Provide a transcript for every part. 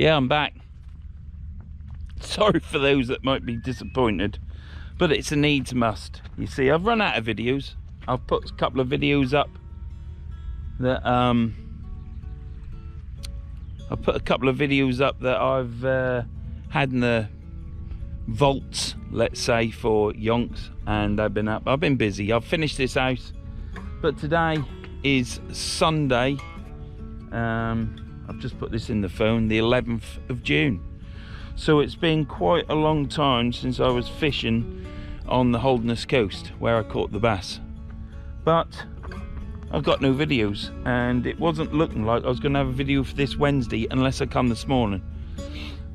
Yeah, I'm back. Sorry for those that might be disappointed, but it's a needs must. You see, I've run out of videos. I've put a couple of videos up that I've had in the vaults, let's say, for yonks, and I've been up. I've been busy. I've finished this house, but today is Sunday. I've just put this in the phone, the 11th of June. So it's been quite a long time since I was fishing on the Holderness coast where I caught the bass. But I've got no videos, and it wasn't looking like I was going to have a video for this Wednesday unless I come this morning.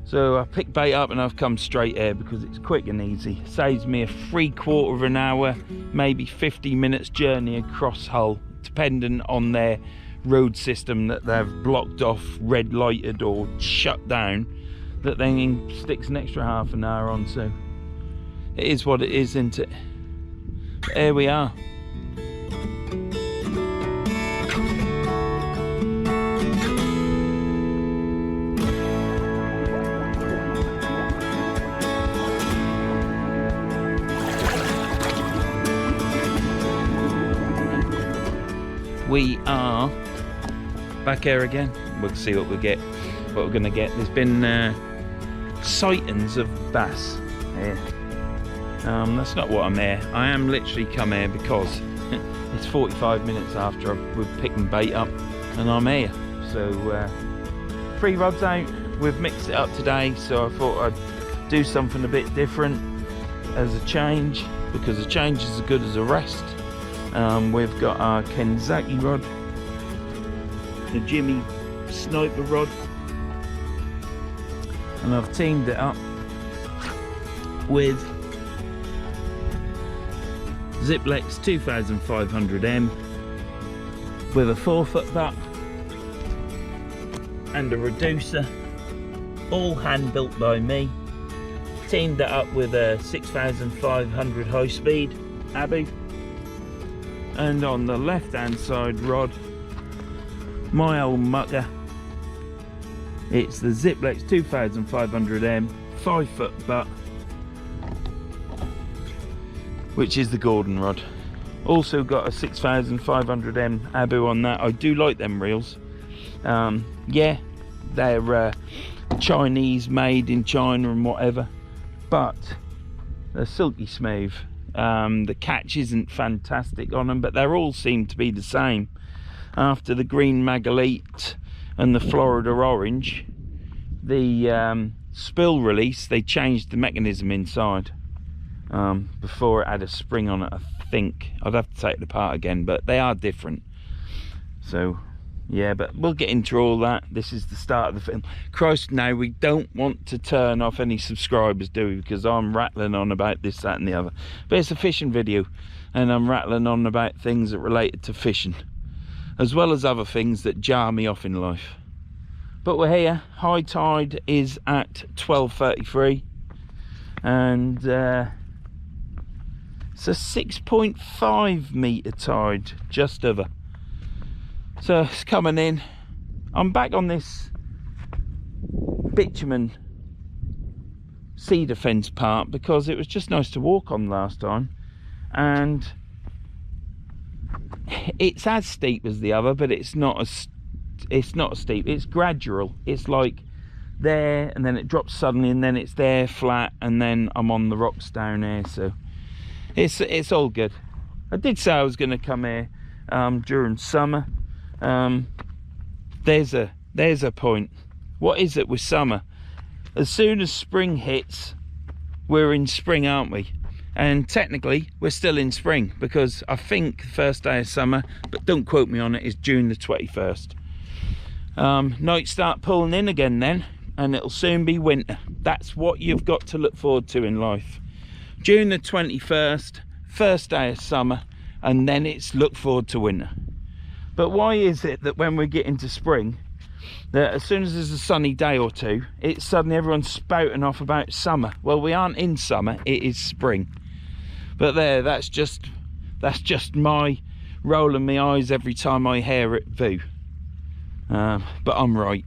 So I picked bait up and I've come straight here because it's quick and easy. It saves me a 3/4 of an hour, maybe 50 minutes journey across Hull, depending on their road system that they've blocked off, red lighted or shut down, that then sticks an extra half an hour on. So it is what it is, isn't it? But here we are. We are back here again. We'll see what we get, what we're gonna get. There's been sightings of bass here. That's not what I'm here. I am literally come here because it's 45 minutes after we've picked bait up and I'm here. So 3 rods out. We've mixed it up today, so I thought I'd do something a bit different as a change, because a change is as good as a rest. We've got our Kenzaki rod, the Jimmy sniper rod, and I've teamed it up with Zziplex 2500M with a 4-foot butt and a reducer, all hand built by me. Teamed it up with a 6500 high speed Abu. And on the left hand side rod, my old mucker, it's the Zziplex 2500M 5-foot butt, which is the Gordon rod. Also got a 6500M Abu on that. I do like them reels. Yeah, they're Chinese, made in China and whatever, but they're silky smooth. The catch isn't fantastic on them, but they all seem to be the same. After the green Magalite and the Florida orange, the spill release, they changed the mechanism inside. Before it had a spring on it, I think. I'd have to take it apart again, but they are different. So yeah, but we'll get into all that. This is the start of the film. Christ, now we don't want to turn off any subscribers, do we? Because I'm rattling on about this, that and the other. But it's a fishing video, and I'm rattling on about things that related to fishing, as well as other things that jar me off in life. But we're here. High tide is at 12:33, and it's a 6.5 metre tide, just over. So it's coming in. I'm back on this bitumen cedar fence part because it was just nice to walk on last time, and it's as steep as the other, but it's not as steep. It's gradual. It's like there, and then it drops suddenly, and then it's there flat, and then I'm on the rocks down here. So it's all good. I did say I was going to come here during summer. There's a point. What is it with summer? As soon as spring hits, we're in spring, aren't we? And technically we're still in spring, because I think the first day of summer, but don't quote me on it, is June the 21st. Nights start pulling in again then, and it'll soon be winter. That's what you've got to look forward to in life. June the 21st, first day of summer, and then it's look forward to winter. But why is it that when we get into spring, that as soon as there's a sunny day or two, it's suddenly everyone's spouting off about summer? Well, we aren't in summer, it is spring. But there, that's just my rolling my eyes every time I hear it, Voo. But I'm right.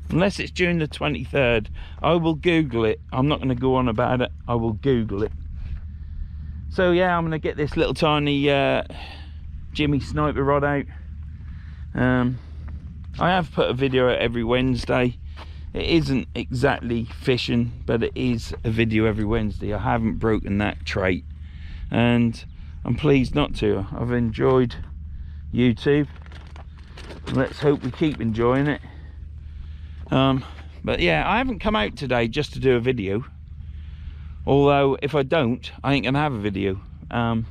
Unless it's June the 23rd. I will Google it. I'm not going to go on about it. I will Google it. So yeah, I'm going to get this little tiny Jimmy sniper rod out. I have put a video out every Wednesday. It isn't exactly fishing, but it is a video every Wednesday. I haven't broken that trait, and I'm pleased not to. I've enjoyed YouTube. Let's hope we keep enjoying it. But yeah, I haven't come out today just to do a video. Although if I don't, I ain't gonna have a video. I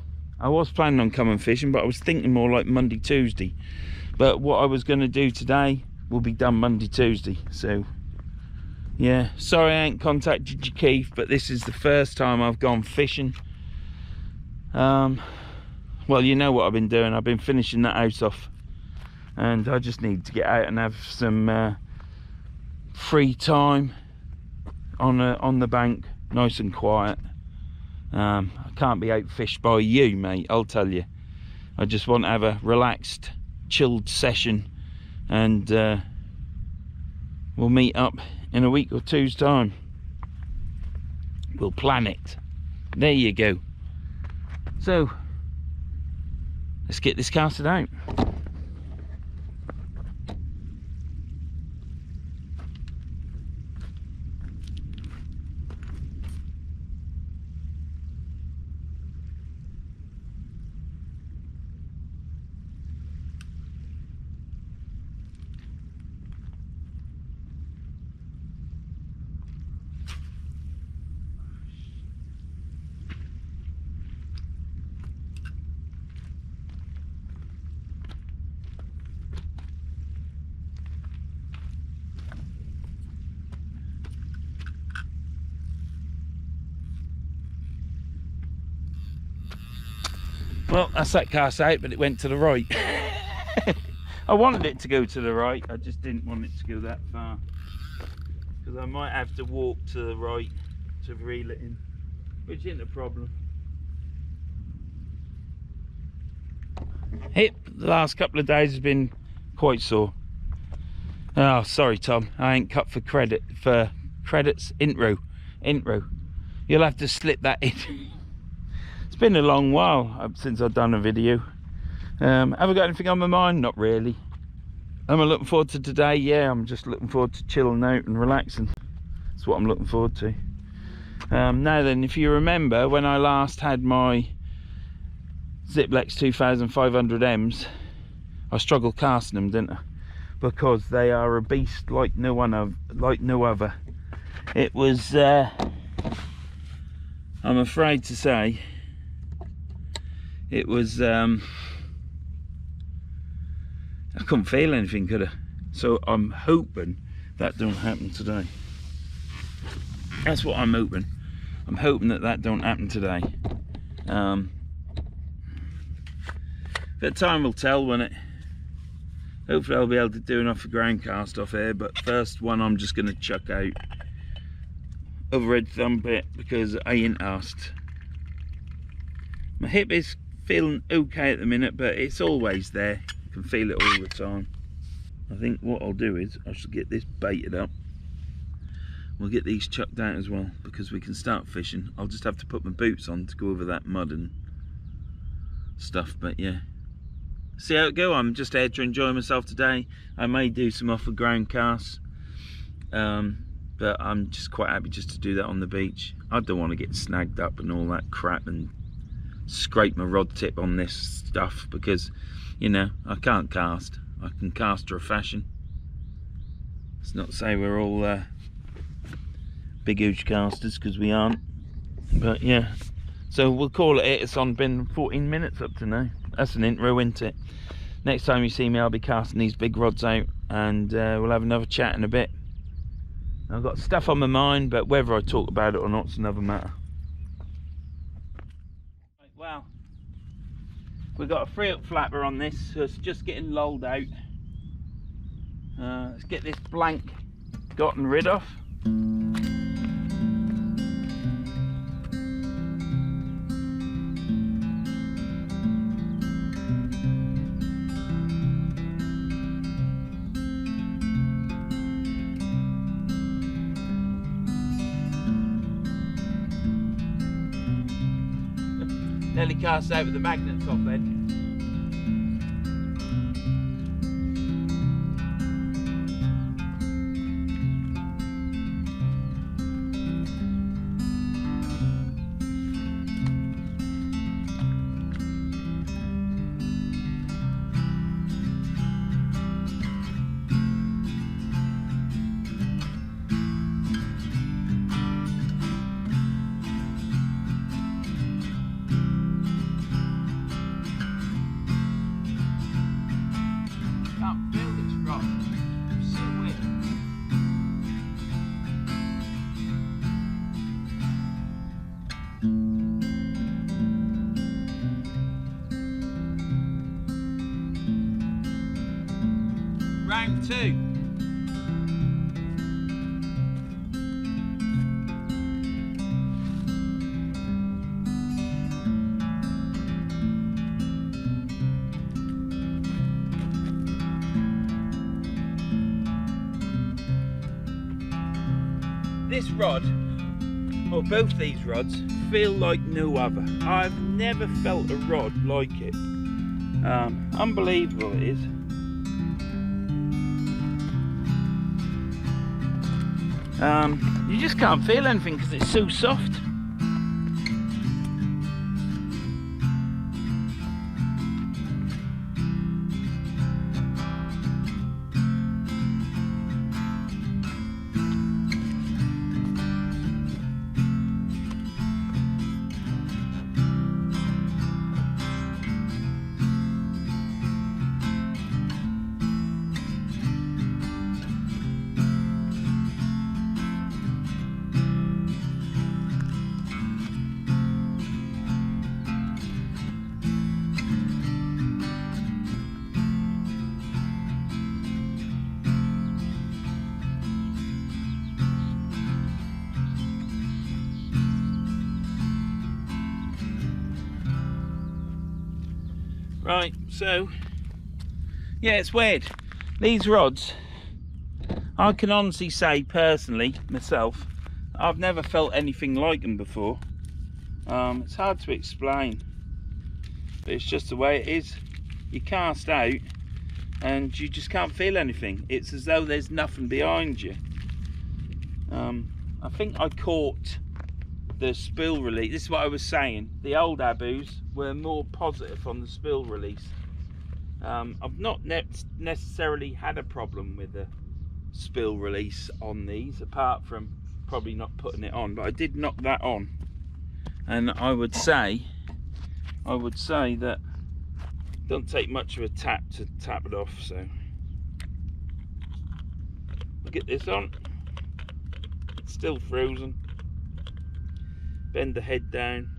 was planning on coming fishing, but I was thinking more like Monday, Tuesday. But what I was gonna do today will be done Monday, Tuesday. So yeah, sorry I ain't contacted you, Keith, but this is the first time I've gone fishing. Well, you know what I've been doing. I've been finishing that house off, and I just need to get out and have some free time on the bank, nice and quiet. I can't be out fished by you, mate, I'll tell you. I just want to have a relaxed, chilled session, and we'll meet up in a week or two's time. We'll plan it. There you go. So let's get this casted out. Well, that's that cast out, but it went to the right. I wanted it to go to the right, I just didn't want it to go that far, because I might have to walk to the right to reel it in, which isn't a problem. Hip the last couple of days has been quite sore. Oh, sorry Tom, I ain't cut for credits. Intro. You'll have to slip that in. It's been a long while since I've done a video. Have I got anything on my mind? Not really. Am I looking forward to today? Yeah, I'm just looking forward to chilling out and relaxing. That's what I'm looking forward to. Now then, if you remember when I last had my Zziplex 2500Ms, I struggled casting them, didn't I? Because they are a beast like no other. It was, I'm afraid to say, it was, I couldn't feel anything, could I? So I'm hoping that don't happen today. That's what I'm hoping. I'm hoping that don't happen today. But time will tell, won't it? Hopefully I'll be able to do enough for ground cast off here, but first one I'm just going to chuck out overhead thumb bit because I ain't asked. My hip is feeling okay at the minute, but it's always there. I can feel it all the time. I think what I'll do is I shall get this baited up. We'll get these chucked out as well because we can start fishing. I'll just have to put my boots on to go over that mud and stuff, but yeah. See how it go. I'm just here to enjoy myself today. I may do some off the ground casts, but I'm just quite happy just to do that on the beach. I don't want to get snagged up and all that crap and scrape my rod tip on this stuff because, you know, I can't cast. I can cast to a fashion. It's not to say we're all big huge casters, because we aren't, but yeah. So we'll call it. It's been 14 minutes up to now. That's an intro, isn't it? Next time you see me, I'll be casting these big rods out, and we'll have another chat in a bit. I've got stuff on my mind, but whether I talk about it or not is another matter. Right, well, we've got a 3-up flapper on this, so it's just getting lulled out. Let's get this blank gotten rid of. Nearly cast out with the magnets off then. Can't feel this rod. So weird. Round 2. This rod, or both these rods, feel like no other. I've never felt a rod like it. Unbelievable it is. You just can't feel anything because it's so soft. Right, so yeah, it's weird. These rods, I can honestly say personally, myself, I've never felt anything like them before. It's hard to explain, but it's just the way it is. You cast out and you just can't feel anything. It's as though there's nothing behind you. I think I caught the spill release. This is what I was saying. The old Abus were more positive on the spill release. I've not necessarily had a problem with the spill release on these, apart from probably not putting it on, but I did knock that on, and I would say that it doesn't take much of a tap to tap it off. So I'll get this on. It's still frozen. Bend the head down.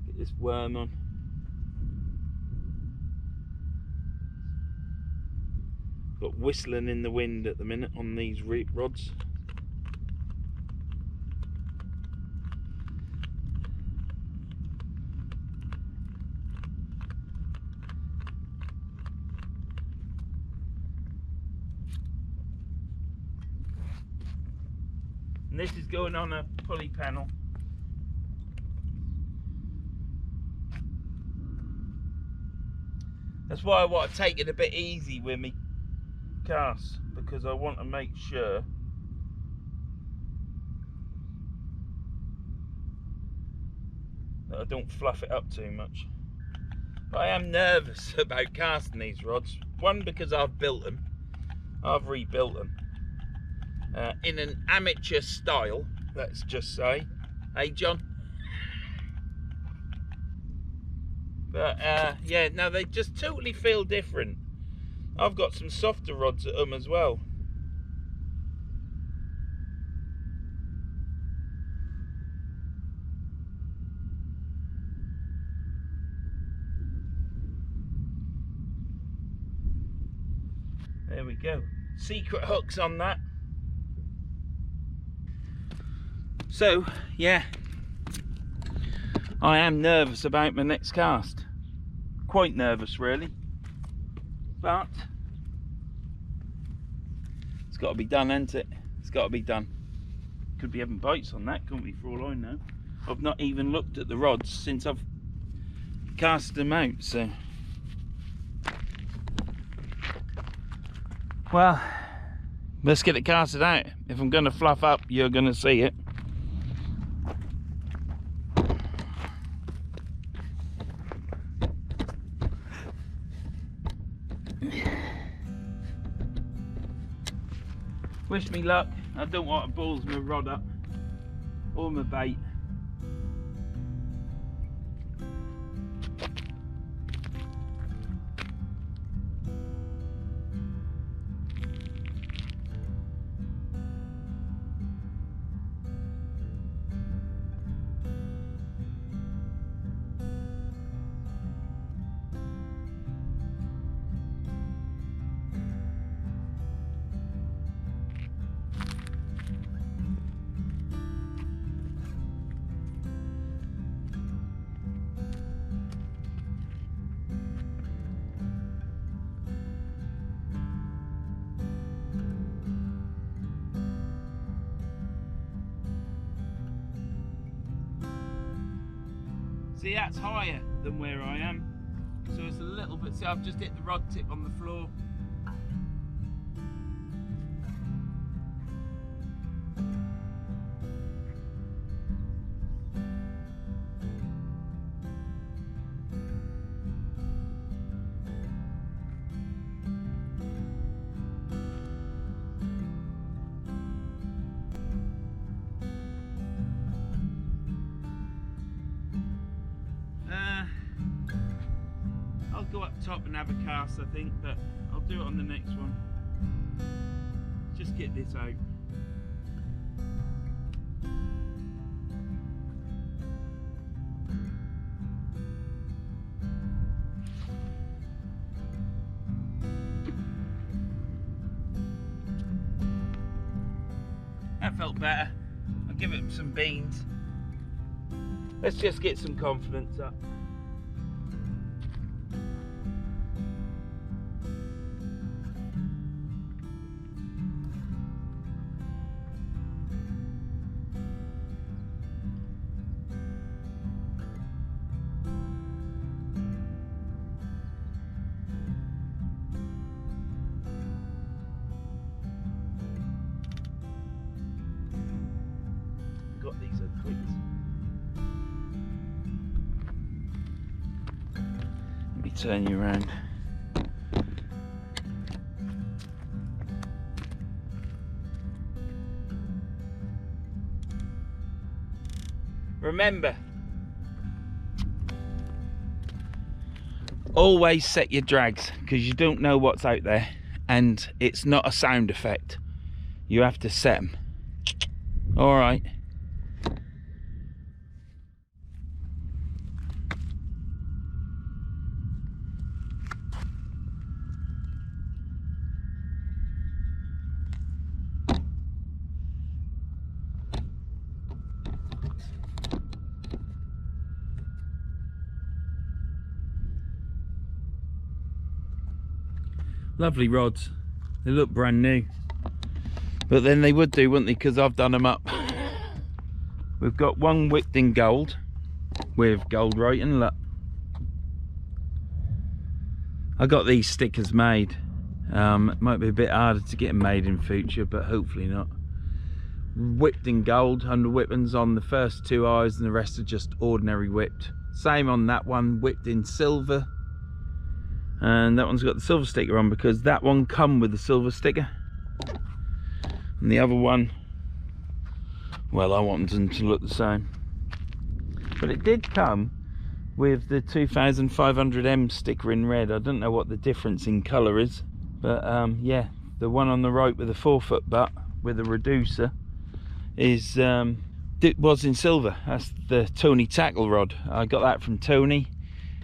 Get this worm on. Got whistling in the wind at the minute on these rods. And this is going on a pulley panel. That's why I want to take it a bit easy with me cast, because I want to make sure that I don't fluff it up too much. But I am nervous about casting these rods. One, because I've built them, I've rebuilt them. In an amateur style, let's just say. Hey, John. But yeah, no, they just totally feel different. I've got some softer rods at them as well. There we go. Secret hooks on that. So, yeah, I am nervous about my next cast. Quite nervous, really. But it's got to be done, hasn't it? It's got to be done. Could be having bites on that, couldn't we, for all I know? I've not even looked at the rods since I've cast them out, so. Well, let's get it casted out. If I'm going to fluff up, you're going to see it. Wish me luck. I don't want to balls my rod up or my bait. See, that's higher than where I am, so it's a little bit. See, I've just hit the rod tip on the floor. I'll go up top and have a cast, I think, but I'll do it on the next one. Just get this out. That felt better. I'll give it some beans. Let's just get some confidence up. Got these at twigs. Let me turn you around. Remember, always set your drags, because you don't know what's out there, and it's not a sound effect. You have to set them. All right. Lovely rods. They look brand new, but then they would do, wouldn't they, because I've done them up. We've got one whipped in gold with gold writing. Look, I got these stickers made. It might be a bit harder to get them made in future, but hopefully not. Whipped in gold, 100 whippings on the first two eyes, and the rest are just ordinary whipped. Same on that one, whipped in silver. And that one's got the silver sticker on because that one come with the silver sticker, and the other one, well, I want them to look the same, but it did come with the 2500M sticker in red. I don't know what the difference in colour is, but yeah, the one on the right with the 4-foot butt with a reducer is it was in silver. That's the Tony tackle rod. I got that from Tony.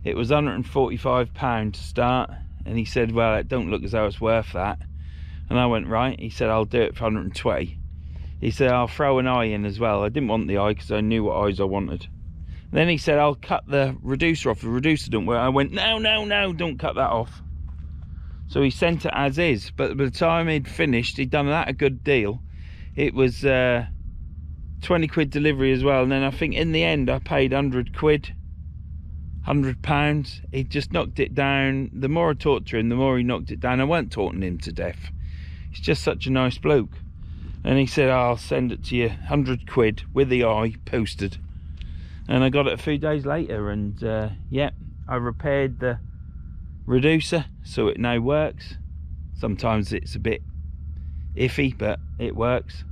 It was £145 to start, and he said, well, it don't look as though it's worth that. And I went, right. He said, I'll do it for 120. He said, I'll throw an eye in as well. I didn't want the eye because I knew what eyes I wanted. And then he said, I'll cut the reducer off. The reducer don't work. I went, no, no, no, don't cut that off. So he sent it as is, but by the time he'd finished, he'd done that a good deal. It was 20 quid delivery as well, and then I think in the end I paid 100 quid, £100. He just knocked it down. The more I talked to him, the more he knocked it down. I weren't talking him to death. He's just such a nice bloke. And he said, oh, I'll send it to you, 100 quid with the eye posted. And I got it a few days later, and yeah, I repaired the reducer so it now works. Sometimes it's a bit iffy, but it works.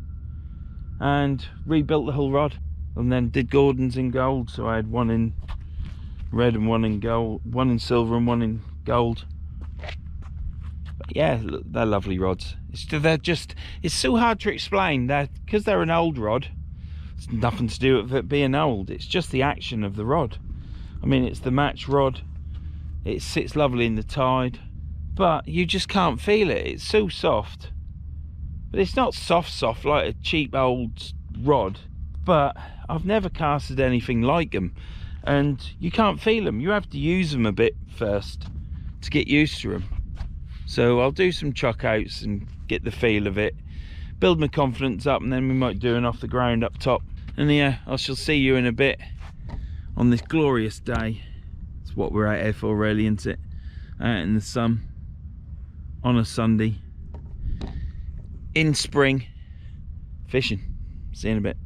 And rebuilt the whole rod, and then did Gordon's in gold. So I had one in red and one in gold, one in silver and one in gold. But yeah, they're lovely rods. It's so hard to explain that, because they're an old rod. It's nothing to do with it being old, it's just the action of the rod. I mean, it's the match rod, it sits lovely in the tide, but you just can't feel it. It's so soft, but it's not soft like a cheap old rod, but I've never casted anything like them, and you can't feel them. You have to use them a bit first to get used to them. So I'll do some chuck outs and get the feel of it, build my confidence up, and then we might do an off the ground up top. And yeah, I shall see you in a bit on this glorious day. It's what we're out here for, really, isn't it? Out in the sun on a Sunday in spring, fishing. See you in a bit.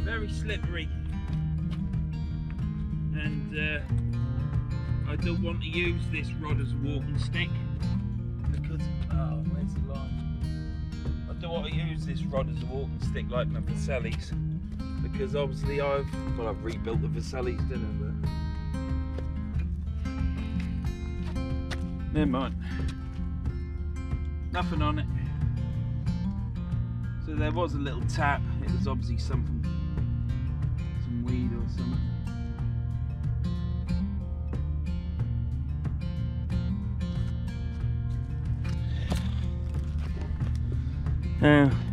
Very slippery, and I don't want to use this rod as a walking stick because where's the line? I don't want to use this rod as a walking stick like my Vasellis, because obviously I've rebuilt the Vasellis, didn't I? But never mind, nothing on it. So there was a little tap. It was obviously something, some weed or something.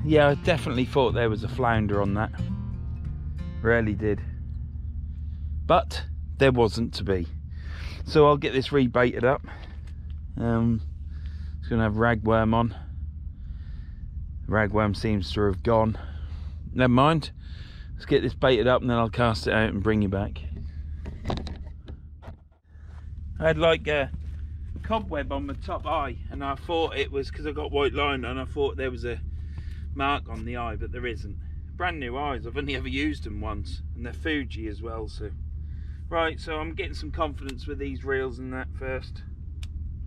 Yeah, I definitely thought there was a flounder on that. Really did. But there wasn't to be. So I'll get this rebaited up. It's going to have ragworm on. Ragworm seems to have gone. Never mind. Let's get this baited up and then I'll cast it out and bring you back. I had like a cobweb on my top eye, and I thought it was because I got white line, and I thought there was a mark on the eye, but there isn't. Brand new eyes. I've only ever used them once, and they're Fuji as well, so Right, so I'm getting some confidence with these reels and that first.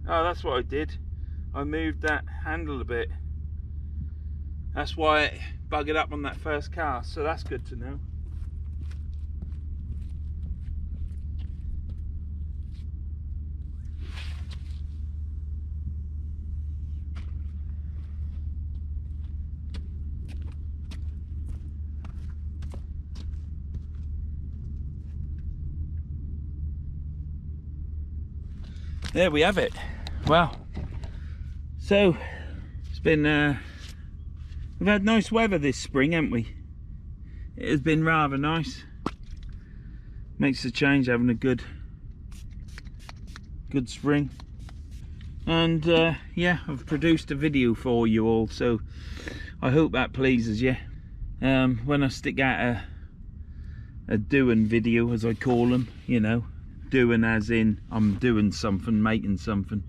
Oh, that's what I did. I moved that handle a bit. That's why it buggered up on that first cast, so that's good to know. There we have it. Well, so it's been we've had nice weather this spring, haven't we? It has been rather nice. Makes a change having a good spring. And yeah, I've produced a video for you all, so I hope that pleases you. When I stick out a doing video, as I call them, you know, doing as in I'm doing something, making something.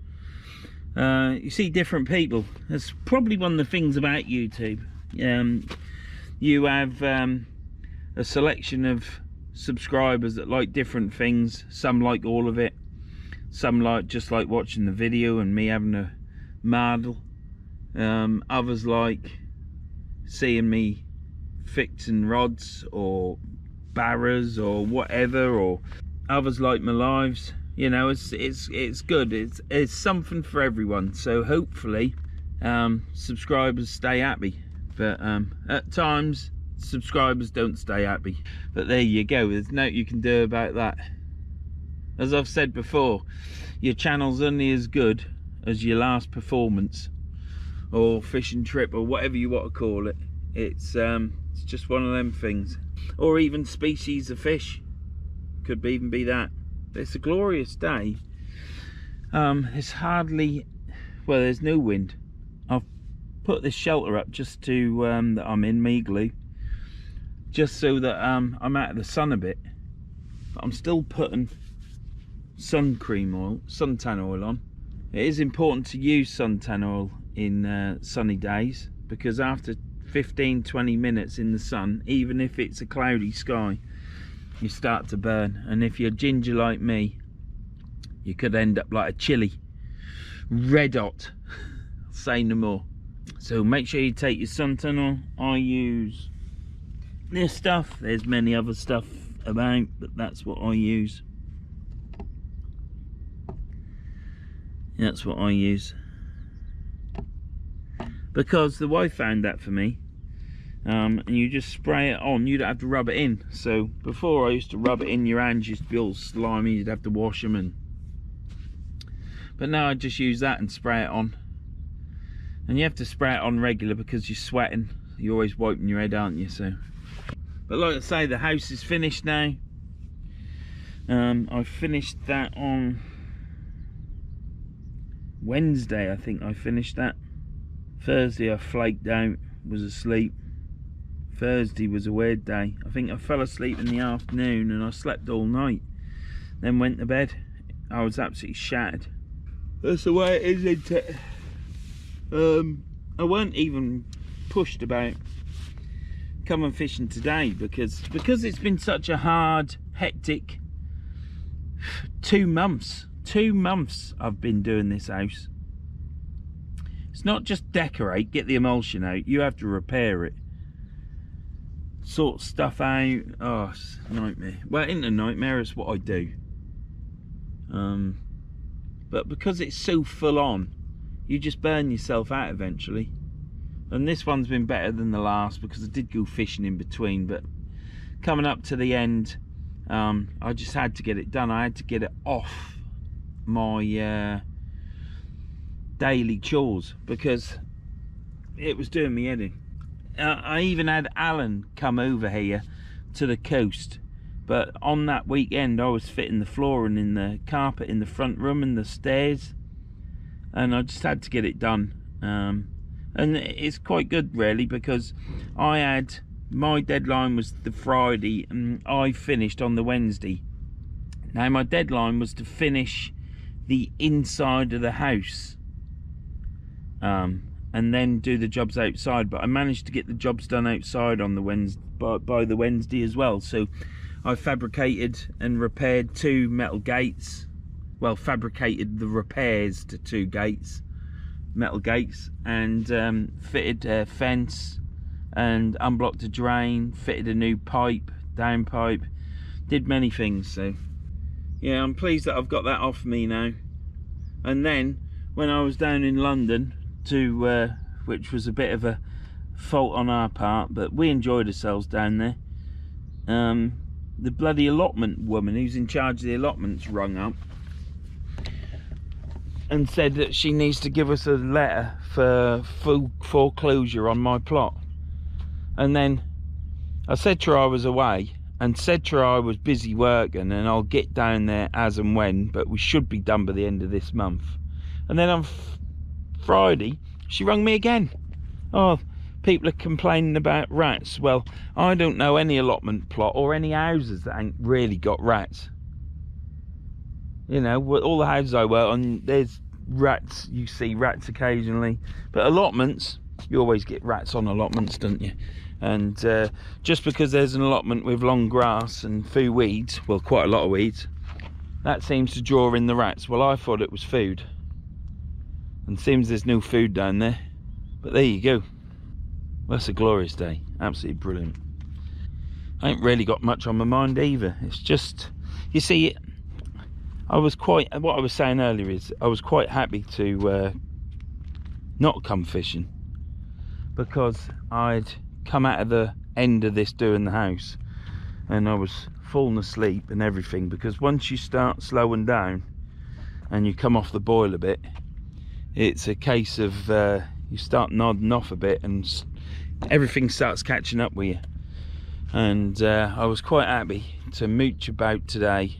You see different people. That's probably one of the things about YouTube. You have a selection of subscribers that like different things. Some like all of it, some just like watching the video and me having a mardle. Others like seeing me fixing rods or barras or whatever, or others like my lives. You know, it's good. It's something for everyone. So hopefully subscribers stay happy, but at times subscribers don't stay happy. But there you go, there's nothing you can do about that. As I've said before, your channel's only as good as your last performance or fishing trip or whatever you want to call it. It's just one of them things. Or even species of fish, could even be that. It's a glorious day. It's hardly, well, there's no wind. I've put this shelter up just to that I'm in, my igloo, just so that I'm out of the sun a bit. But I'm still putting suntan oil on. It is important to use suntan oil in sunny days, because after 15-20 minutes in the sun, even if it's a cloudy sky, you start to burn. And if you're ginger like me, you could end up like a chili, red hot. Say no more. So make sure you take your suntan oil. I use this stuff. There's many other stuff about, but that's what I use. That's what I use, because the wife found that for me. And you just spray it on, you don't have to rub it in. So before I used to rub it in, your hands used to be all slimy, you'd have to wash them, but now I just use that and spray it on. And you have to spray it on regular because you're sweating, you're always wiping your head, aren't you? So, but like I say, the house is finished now. I finished that on Wednesday, I think I finished that. Thursday I flaked out, was asleep. Thursday was a weird day. I think I fell asleep in the afternoon and I slept all night, then went to bed. I was absolutely shattered. That's the way it is, isn't it? I weren't even pushed about coming fishing today because it's been such a hard, hectic 2 months. 2 months I've been doing this house. It's not just decorate, get the emulsion out, you have to repair it, sort stuff out. Oh, it's a nightmare. Well, it ain't a nightmare, it's what I do. But because it's so full on, you just burn yourself out eventually. And this one's been better than the last because I did go fishing in between, but coming up to the end, I just had to get it done. I had to get it off my daily chores because it was doing me head in. I even had Alan come over here to the coast, but on that weekend I was fitting the flooring in the carpet in the front room and the stairs, and I just had to get it done. And it's quite good really, because I had, my deadline was the Friday and I finished on the Wednesday. Now my deadline was to finish the inside of the house and then do the jobs outside, but I managed to get the jobs done outside on the Wednesday, by the Wednesday as well. So I fabricated and repaired 2 metal gates. Well, fabricated the repairs to 2 gates, metal gates, and fitted a fence and unblocked a drain, fitted a new pipe, down pipe, did many things. So yeah, I'm pleased that I've got that off me now. And then when I was down in London to which was a bit of a fault on our part, but we enjoyed ourselves down there, the bloody allotment woman who's in charge of the allotments rung up and said that she needs to give us a letter for full foreclosure on my plot. And then I said to her I was away, and said to her I was busy working and I'll get down there as and when, but we should be done by the end of this month. And then on Friday she rung me again. Oh, people are complaining about rats. Well, I don't know any allotment plot or any houses that ain't really got rats. You know, all the houses I work on, there's rats. You see rats occasionally, but allotments, you always get rats on allotments, don't you? And just because there's an allotment with long grass and few weeds, well, quite a lot of weeds, that seems to draw in the rats. Well, I thought it was food, and seems there's no food down there, but there you go. Well, that's a glorious day, absolutely brilliant. I ain't really got much on my mind either. It's just, you see, what I was saying earlier is I was quite happy to not come fishing, because I'd come out of the end of this doing the house and I was falling asleep and everything, because once you start slowing down and you come off the boil a bit, it's a case of you start nodding off a bit and everything starts catching up with you. And I was quite happy to mooch about today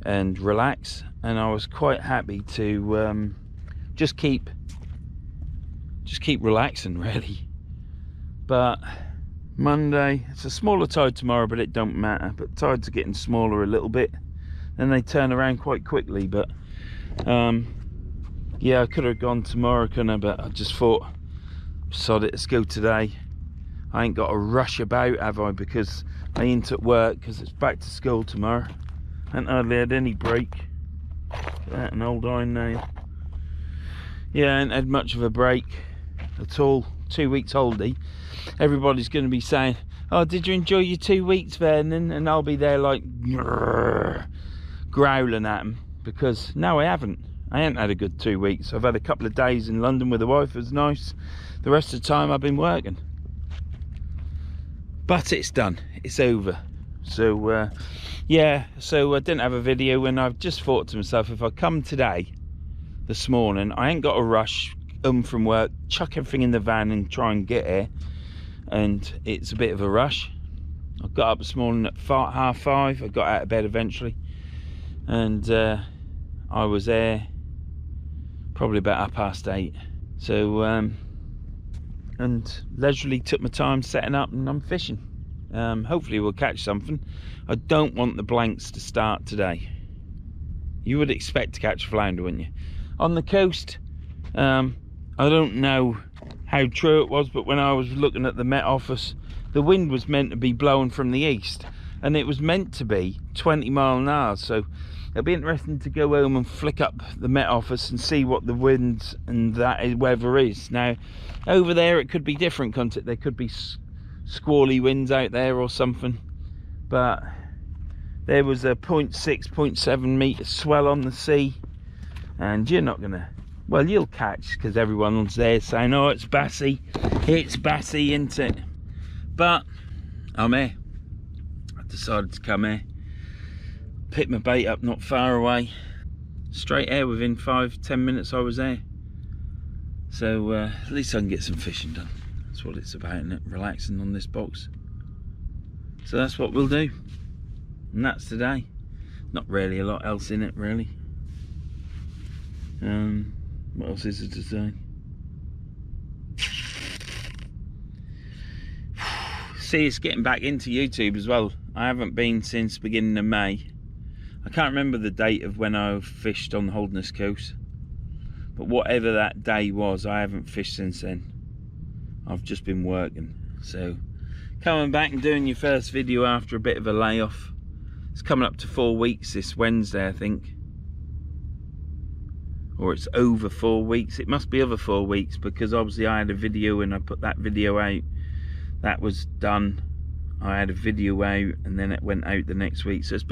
and relax, and I was quite happy to just keep relaxing, really. But Monday, it's a smaller tide tomorrow, but it don't matter. But tides are getting smaller a little bit, then they turn around quite quickly. But yeah, I could have gone tomorrow, couldn't I? But I just thought, sod it, let's go today. I ain't got to rush about, have I? Because I ain't at work, because it's back to school tomorrow. I haven't hardly had any break. That an old iron nail. Yeah, I ain't had much of a break at all. 2 weeks holiday. Everybody's going to be saying, oh, did you enjoy your 2 weeks, Vernon? And I'll be there like growling at them, because no, I haven't. I ain't had a good 2 weeks. I've had a couple of days in London with the wife, it was nice. The rest of the time I've been working. But it's done, it's over. So yeah, so I didn't have a video, and I've just thought to myself, if I come today, this morning, I ain't got to rush from work, chuck everything in the van and try and get here. And it's a bit of a rush. I got up this morning at 5:30. I got out of bed eventually, and I was there probably about 8:30. So and leisurely took my time setting up, and I'm fishing. Hopefully we'll catch something. I don't want the blanks to start today. You would expect to catch a flounder, wouldn't you? On the coast, I don't know how true it was, but when I was looking at the Met Office, the wind was meant to be blowing from the east, and it was meant to be 20 mile an hour. So it'll be interesting to go home and flick up the Met Office and see what the winds and that weather is. Now over there it could be different, couldn't it? There could be squally winds out there or something, but there was a 0.6, 0.7 metre swell on the sea, and you're not gonna, well, you'll catch, because everyone's there saying, oh, it's bassy, isn't it? But I'm here. I decided to come here, pick my bait up not far away, straight here. Within 5-10 minutes I was there. So at least I can get some fishing done. That's what it's about, isn't it? Relaxing on this box. So that's what we'll do, and that's today. Not really a lot else in it, really. What else is there to say? See, it's getting back into YouTube as well. I haven't been since beginning of May. I can't remember the date of when I fished on the Holderness Coast, but whatever that day was, I haven't fished since then. I've just been working. So coming back and doing your first video after a bit of a layoff, It's coming up to 4 weeks this Wednesday, I think. Or it's over 4 weeks. It must be over 4 weeks, because obviously I had a video and I put that video out. That was done. I had a video out and then it went out the next week. So it's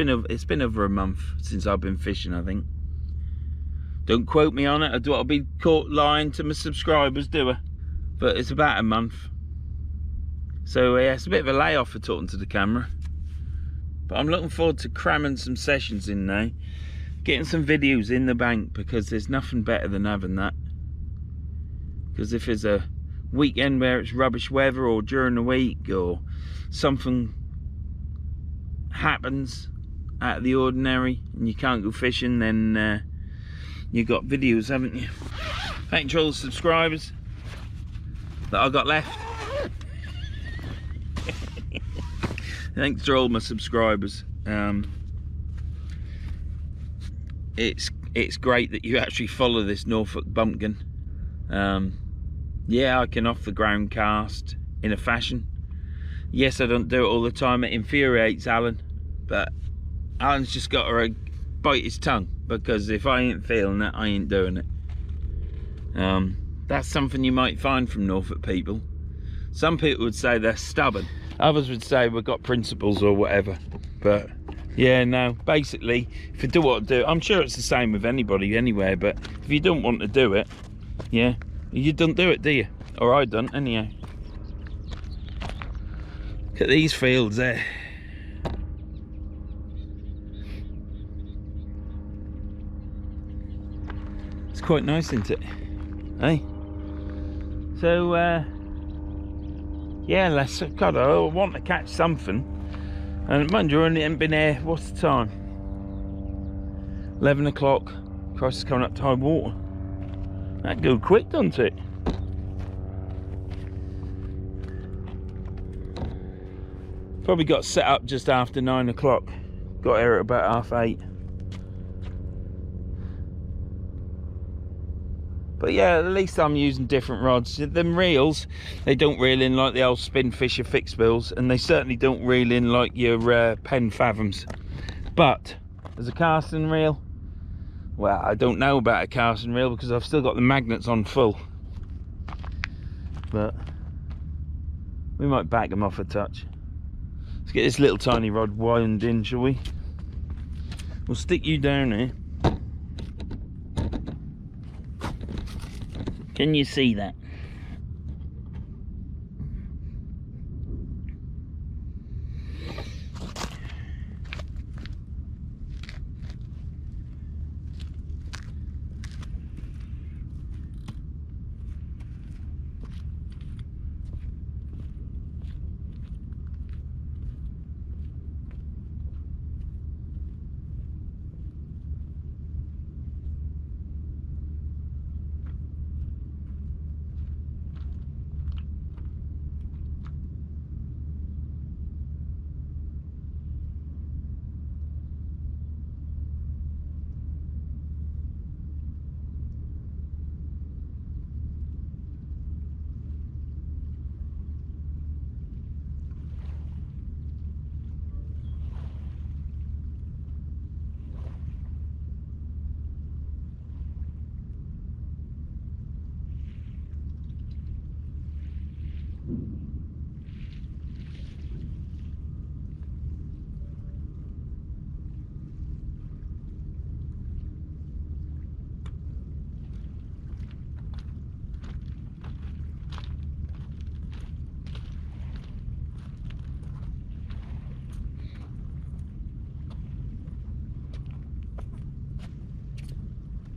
been over a month since I've been fishing, I think. Don't quote me on it. I don't want to be caught lying to my subscribers, do I? But it's about a month. So yeah, it's a bit of a layoff for talking to the camera. But I'm looking forward to cramming some sessions in now. Getting some videos in the bank, because there's nothing better than having that. Because if there's a weekend where it's rubbish weather, or during the week, or something happens out of the ordinary and you can't go fishing, then you got videos, haven't you? Thanks to all the subscribers that I got left. Thanks to all my subscribers. It's great that you actually follow this Norfolk bumpkin. Yeah, I can off the ground cast in a fashion. Yes, I don't do it all the time. It infuriates Alan, but Alan's just got to bite his tongue, because if I ain't feeling it, I ain't doing it. That's something you might find from Norfolk people. Some people would say they're stubborn. Others would say we've got principles or whatever. But yeah, no, basically, if you do what I do, I'm sure it's the same with anybody anywhere, but if you don't want to do it, yeah, you don't do it, do you? Or I don't, anyhow. Look at these fields there. It's quite nice, isn't it? Hey? So, yeah, God, I want to catch something. And mind you, I only haven't been here, what's the time? 11 o'clock. Christ, it's coming up to high water. That go quick, doesn't it? Probably got set up just after 9 o'clock. Got here at about 8:30. But yeah, at least I'm using different rods. Them reels, they don't reel in like the old Spin Fisher fixed bills, and they certainly don't reel in like your Penn Fathoms. But as a casting reel, well, I don't know about a casting reel because I've still got the magnets on full. But we might back them off a touch. Let's get this little tiny rod wound in, shall we? We'll stick you down here. Can you see that?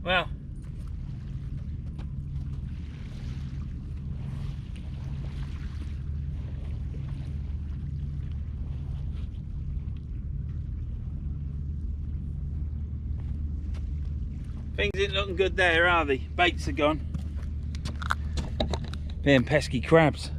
Well, things ain't looking good there, are they? Baits are gone. Them pesky crabs.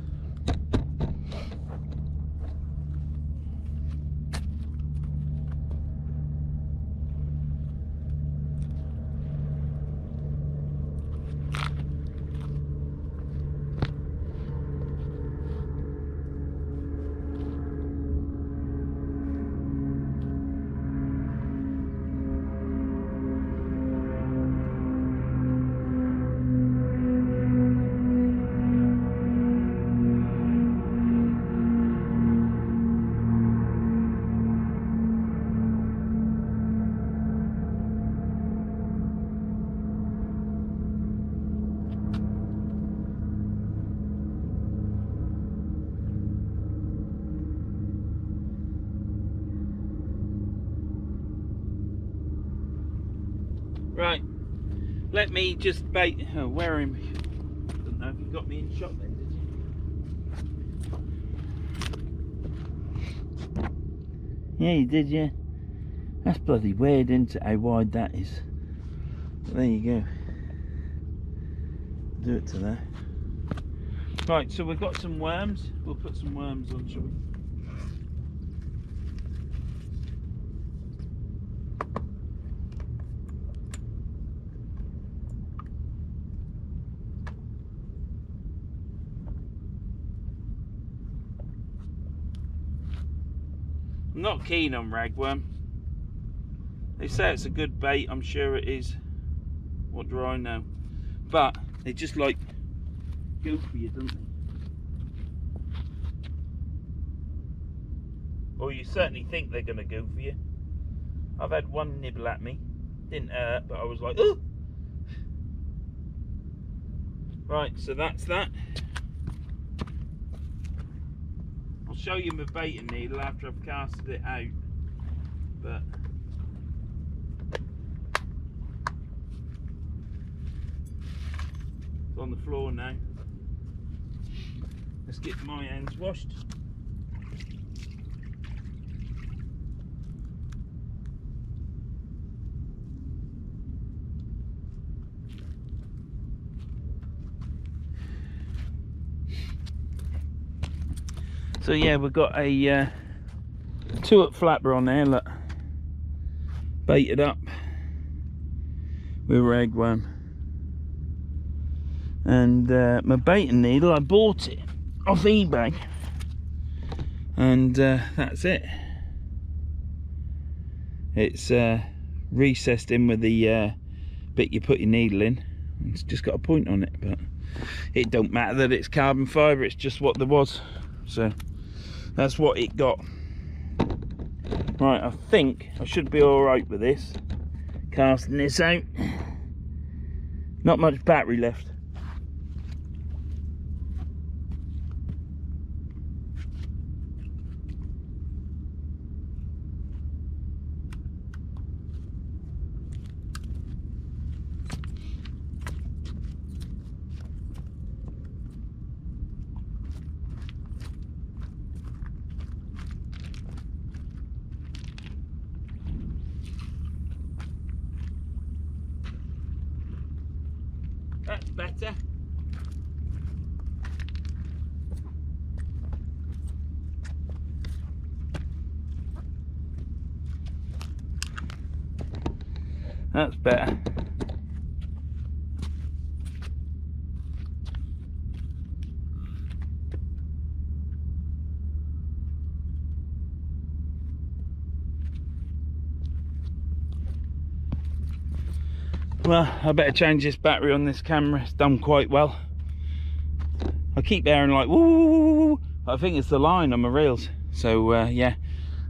Right, let me just bait. Oh, where am I? Don't know if you got me in shot then, did you? Yeah, you did, yeah. That's bloody weird, isn't it, how wide that is? But there you go. Do it to there. Right, so we've got some worms. We'll put some worms on, shall we? I'm not keen on ragworm. They say it's a good bait, I'm sure it is. What do I know? But they just like go for you, don't they? Or you certainly think they're going to go for you. I've had one nibble at me. Didn't hurt, but I was like, ooh! Right, so that's that. I'll show you my baiting needle after I've casted it out. But it's on the floor now. Let's get my hands washed. So yeah, we've got a 2-up flapper on there, look, baited up with ragworm. And my baiting needle, I bought it off eBay, and that's it. It's recessed in with the bit you put your needle in. It's just got a point on it, but it don't matter that it's carbon fibre, it's just what there was. So that's what it got. Right, I think I should be alright with this. Casting this out. Not much battery left. That's better. That's better. Well, I better change this battery on this camera. It's done quite well. I keep hearing like woo, woo, woo, woo. I think it's the line on my reels. So yeah,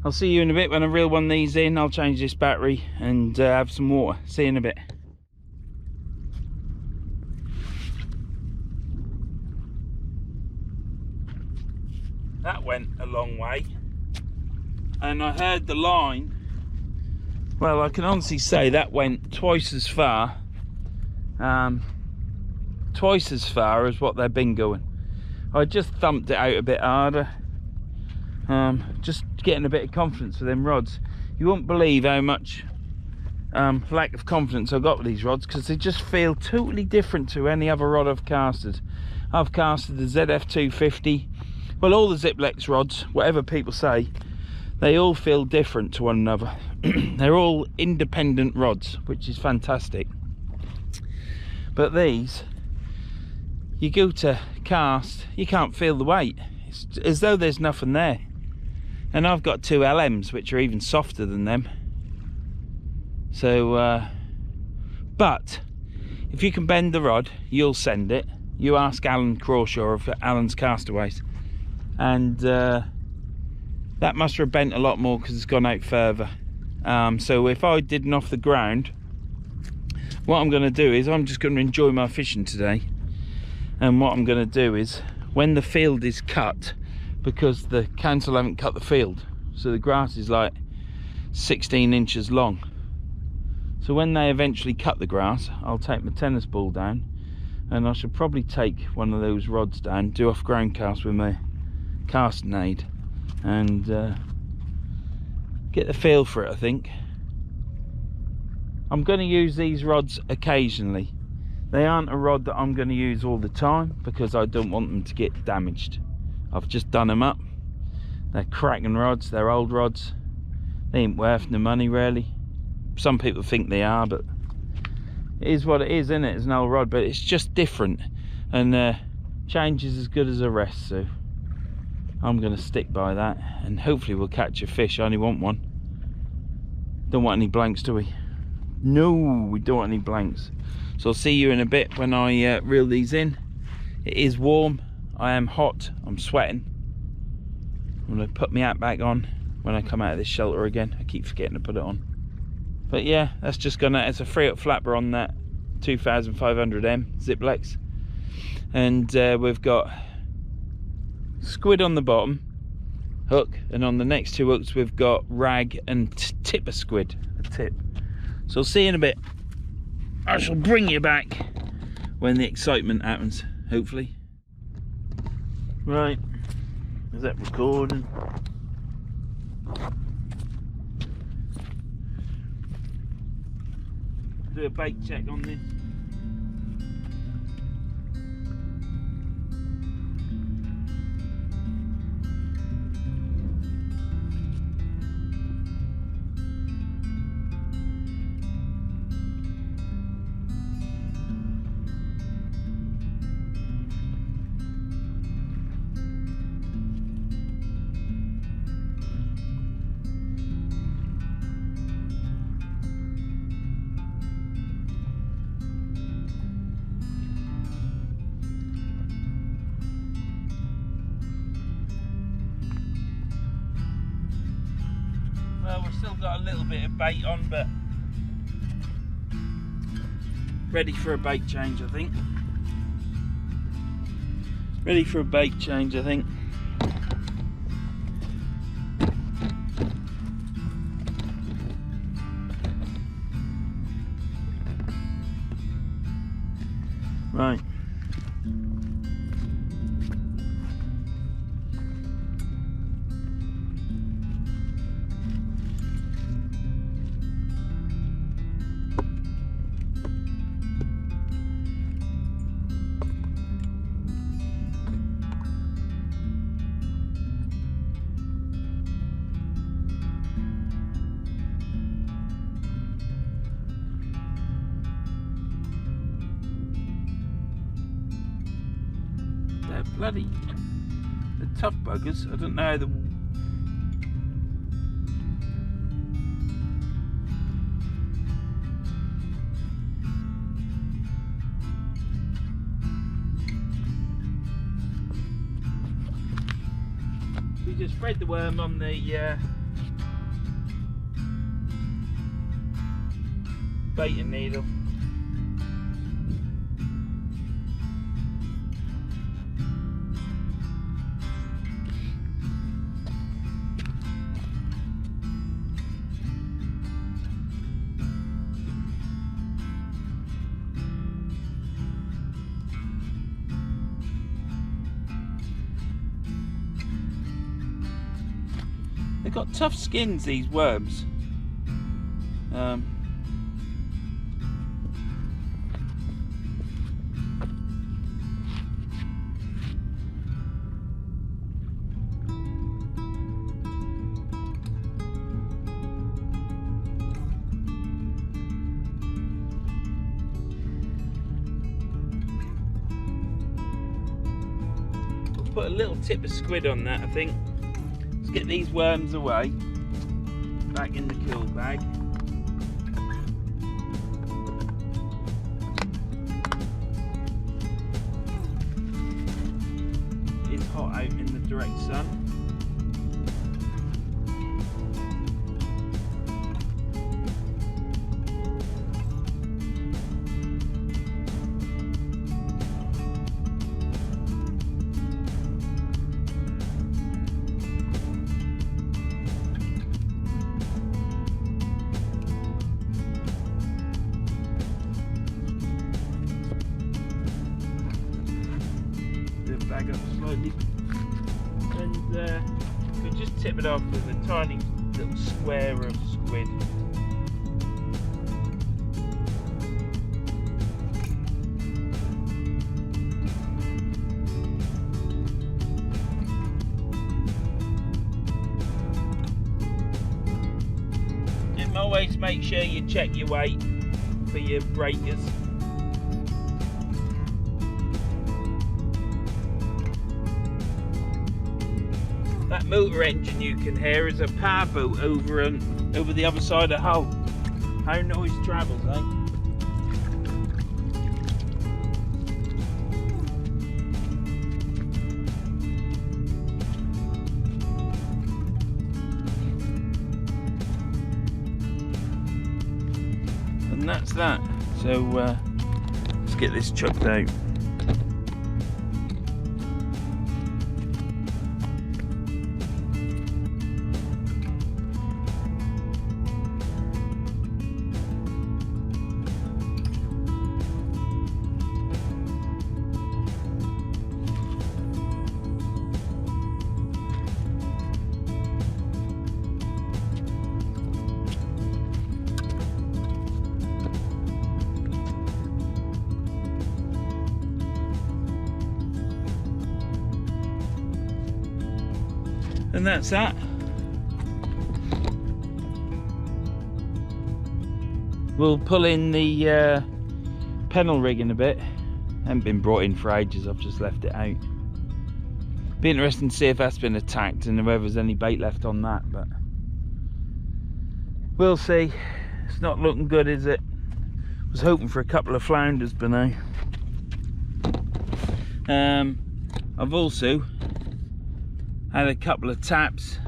I'll see you in a bit when I reel one of these in. I'll change this battery and have some water. See you in a bit. That went a long way, and I heard the line. Well, I can honestly say that went twice as far as what they've been going. I just thumped it out a bit harder, just getting a bit of confidence with them rods. You won't believe how much lack of confidence I've got with these rods, because they just feel totally different to any other rod I've casted. I've casted the ZF 250, well, all the Zziplex rods, whatever people say, they all feel different to one another. They're all independent rods, which is fantastic. But these, you go to cast, you can't feel the weight. It's as though there's nothing there. And I've got two LMs, which are even softer than them. So, but if you can bend the rod, you'll send it. You ask Alan Crawshaw of Alan's Castaways, and that must have bent a lot more because it's gone out further. So if I didn't off the ground, what I'm going to do is I'm just going to enjoy my fishing today. And what I'm going to do is, when the field is cut, because the council haven't cut the field, so the grass is like 16 inches long, So when they eventually cut the grass, I'll take my tennis ball down, and I should probably take one of those rods down, do off ground cast with my casting aid, and get the feel for it. I think I'm going to use these rods occasionally. They aren't a rod that I'm going to use all the time because I don't want them to get damaged. I've just done them up. They're cracking rods, they're old rods. They ain't worth no money really. Some people think they are, but it is what it is, isn't it? It's an old rod, but it's just different, and change is as good as the rest, so I'm going to stick by that, and hopefully we'll catch a fish. I only want one. Don't want any blanks, do we? No, we don't want any blanks. So I'll see you in a bit when I reel these in. It is warm, I am hot, I'm sweating. I'm going to put my hat back on when I come out of this shelter again. I keep forgetting to put it on. But yeah, that's just gonna, it's a 3-up flapper on that 2500M Zziplex. And we've got squid on the bottom, hook, and on the next 2 hooks we've got rag and tip of squid, a tip. So I'll see you in a bit. I shall bring you back when the excitement happens, hopefully. Right, is that recording? Do a bait check on this. Well, we've still got a little bit of bait on, but ready for a bait change, I think. Ready for a bait change, I think. Right. Bloody, the tough buggers. I don't know how the we just spread the worm on the baiting needle. They've got tough skins, these worms. We'll put a little tip of squid on that, I think. Get these worms away, back in the cool bag. It's hot out in the direct sun. drag up slightly, and we just tip it off with a tiny little square of squid. And always make sure you check your weight for your breakers. That motor engine you can hear is a power boat over the other side of Hull. How noise travels, eh? And that's that. So let's get this chucked out. And that's that. We'll pull in the pennel rig in a bit. Hasn't been brought in for ages, I've just left it out. Be interesting to see if that's been attacked and whether there's any bait left on that, but we'll see. It's not looking good, is it? Was hoping for a couple of flounders, but no. I've also had a couple of taps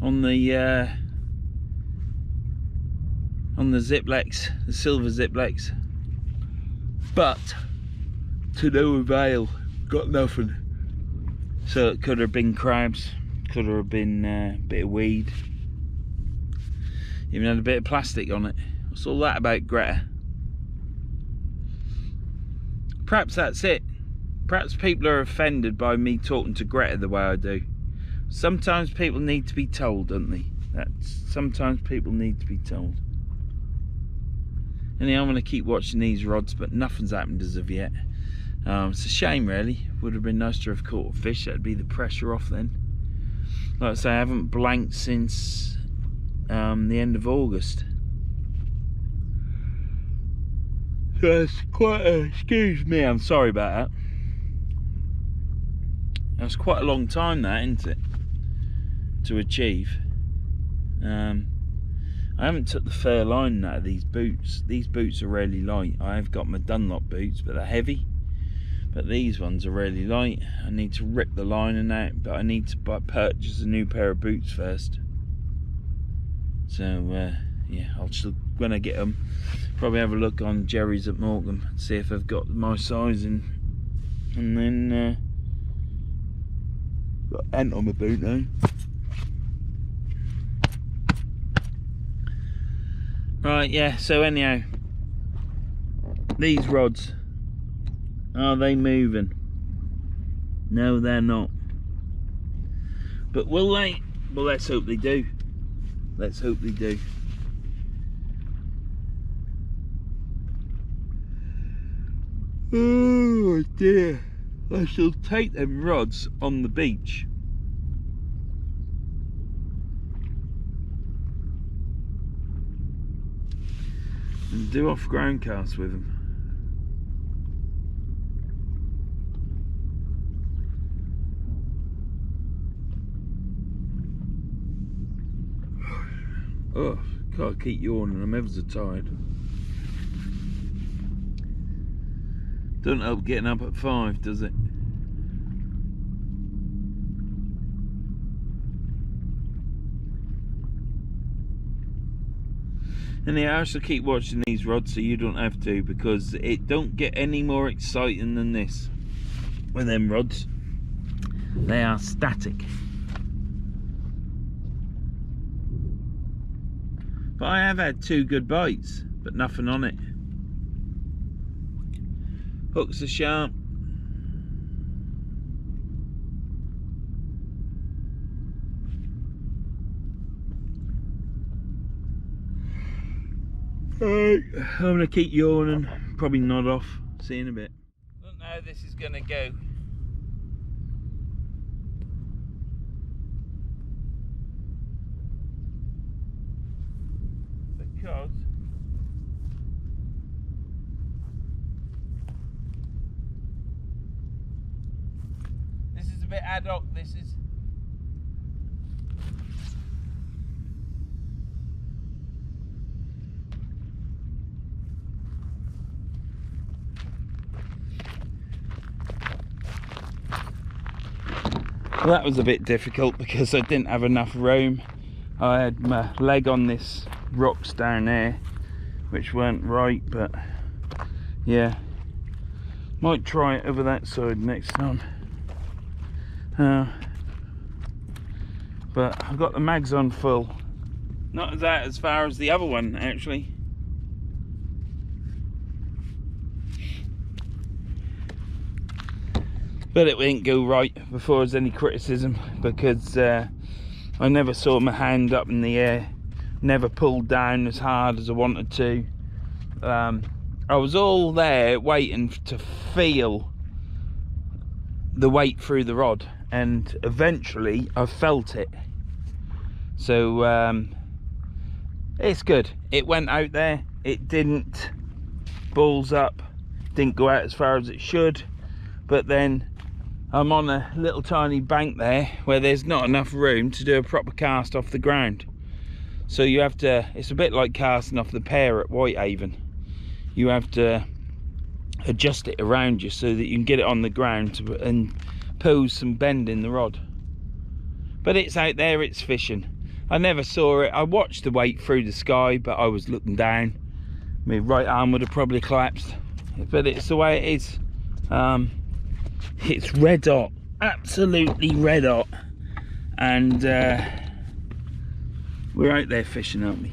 on the Zziplex, the silver Zziplex, but to no avail. Got nothing. So it could have been crabs, could have been a bit of weed, even had a bit of plastic on it. What's all that about, Greta? Perhaps that's it. Perhaps people are offended by me talking to Greta the way I do. Sometimes people need to be told, don't they? Sometimes people need to be told. Anyway, I'm going to keep watching these rods, but nothing's happened as of yet. It's a shame, really. Would have been nice to have caught a fish. That'd be the pressure off then. Like I say, I haven't blanked since the end of August. So that's quite excuse me, I'm sorry about that. That's quite a long time, that, isn't it, to achieve. I haven't took the fair line out of these boots. These boots are really light. I have got my Dunlop boots, but they're heavy. But these ones are really light. I need to rip the lining out, but I need to purchase a new pair of boots first. So yeah, I'll just, when I get them, probably have a look on Jerry's at Morecambe and see if I've got my size in, and then got ant on my boot now. Right, yeah, so anyhow, these rods, are they moving? No, they're not. But will they? Well, let's hope they do. Let's hope they do. Oh dear. I shall take them rods on the beach. And do off ground casts with them. Oh, can't keep yawning, I'm ever so tired. Don't help getting up at 5, does it? Anyhow, I shall keep watching these rods so you don't have to, because it don't get any more exciting than this with them rods. They are static. But I have had 2 good bites, but nothing on it. Hooks are sharp, I'm gonna keep yawning, probably nod off. See you in a bit. I don't know how this is gonna go. Because this is a bit ad hoc, this is. Well, that was a bit difficult because I didn't have enough room. I had my leg on this rocks down there, which weren't right, but yeah, might try it over that side next time. But I've got the mags on full. Not that as far as the other one actually. But it didn't go right before there's any criticism, because I never saw my hand up in the air, never pulled down as hard as I wanted to. I was all there waiting to feel the weight through the rod, and eventually I felt it. So it's good. It went out there, it didn't balls up, didn't go out as far as it should, but then I'm on a little tiny bank there where there's not enough room to do a proper cast off the ground. So you have to, it's a bit like casting off the pair at Whitehaven. You have to adjust it around you so that you can get it on the ground and pose some bend in the rod. But it's out there, it's fishing. I never saw it. I watched the weight through the sky, but I was looking down. My right arm would have probably collapsed. But it's the way it is. It's red hot, absolutely red hot, and we're out there fishing, aren't we?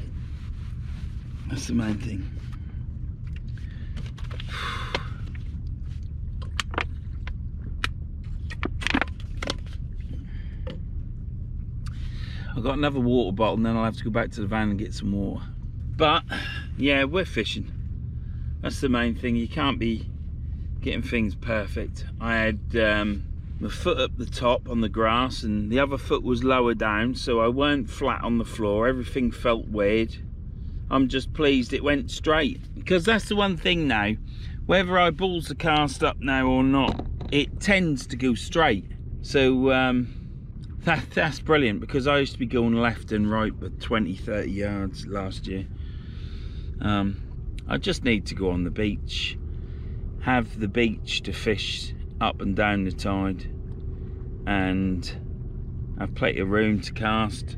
That's the main thing. I've got another water bottle and then I'll have to go back to the van and get some water. But yeah, we're fishing. That's the main thing. You can't be getting things perfect. I had my foot up the top on the grass and the other foot was lower down, so I weren't flat on the floor. Everything felt weird. I'm just pleased it went straight, because that's the one thing now, whether I balls the cast up now or not, it tends to go straight. So that's brilliant, because I used to be going left and right but 20-30 yards last year. I just need to go on the beach, have the beach to fish up and down the tide, and have plenty of room to cast,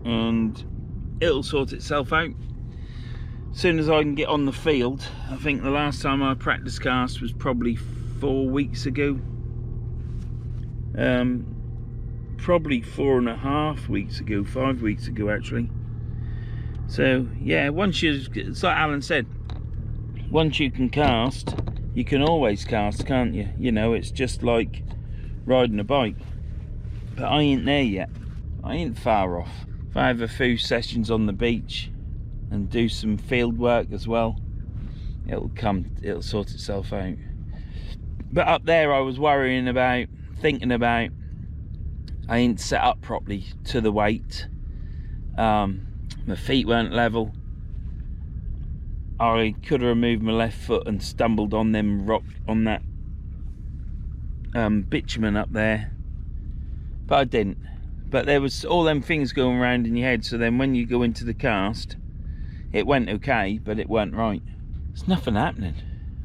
and it'll sort itself out. As soon as I can get on the field, I think the last time I practice cast was probably 4 weeks ago. Probably 4.5 weeks ago, 5 weeks ago actually. So yeah, once you, it's like Alan said, once you can cast, you can always cast, can't you? You know, it's just like riding a bike. But I ain't there yet. I ain't far off. If I have a few sessions on the beach and do some field work as well, it'll sort itself out. But up there I was worrying about, thinking about, I ain't set up properly to the weight. My feet weren't level. I could have removed my left foot and stumbled on them rock, on that bitumen up there, but I didn't. But there was all them things going around in your head, so then when you go into the cast, it went okay, but it weren't right. There's nothing happening.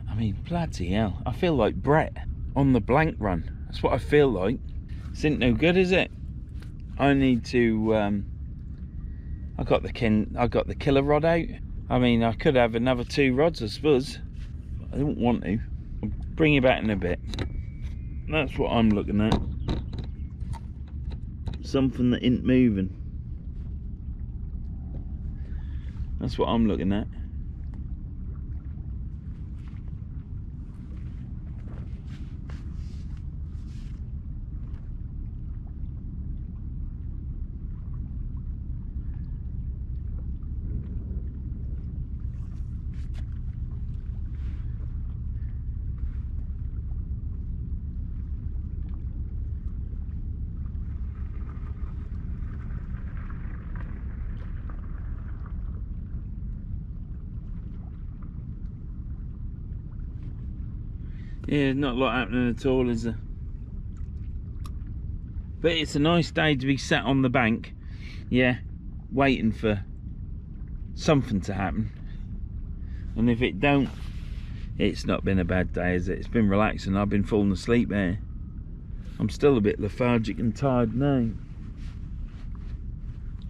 I mean, bloody hell, I feel like Brett on the blank run. That's what I feel like. This ain't no good, is it? I need to I got the killer rod out. I mean, I could have another 2 rods, I suppose. I don't want to. I'll bring you back in a bit. That's what I'm looking at. Something that ain't moving. That's what I'm looking at. Yeah, not a lot happening at all, is there? But it's a nice day to be sat on the bank, yeah, waiting for something to happen. And if it don't, it's not been a bad day, is it? It's been relaxing. I've been falling asleep there. I'm still a bit lethargic and tired now.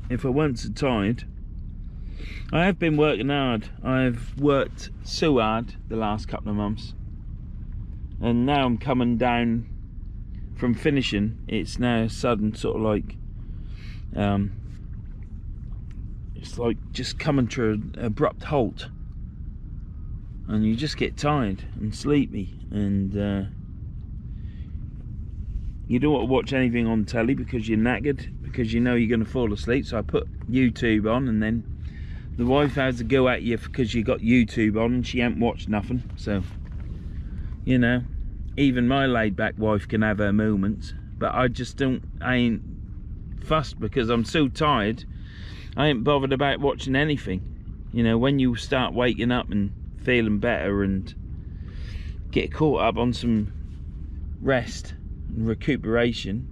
If I weren't so tired, I have been working hard. I've worked so hard the last couple of months, and now I'm coming down from finishing. It's now a sudden sort of like it's like just coming to an abrupt halt, and you just get tired and sleepy, and you don't want to watch anything on telly because you're knackered, because you know you're going to fall asleep. So I put YouTube on, and then the wife has to go at you because you got YouTube on and she ain't watched nothing. So, you know, even my laid back wife can have her moments, but I ain't fussed because I'm so tired. I ain't bothered about watching anything. You know, when you start waking up and feeling better and get caught up on some rest and recuperation,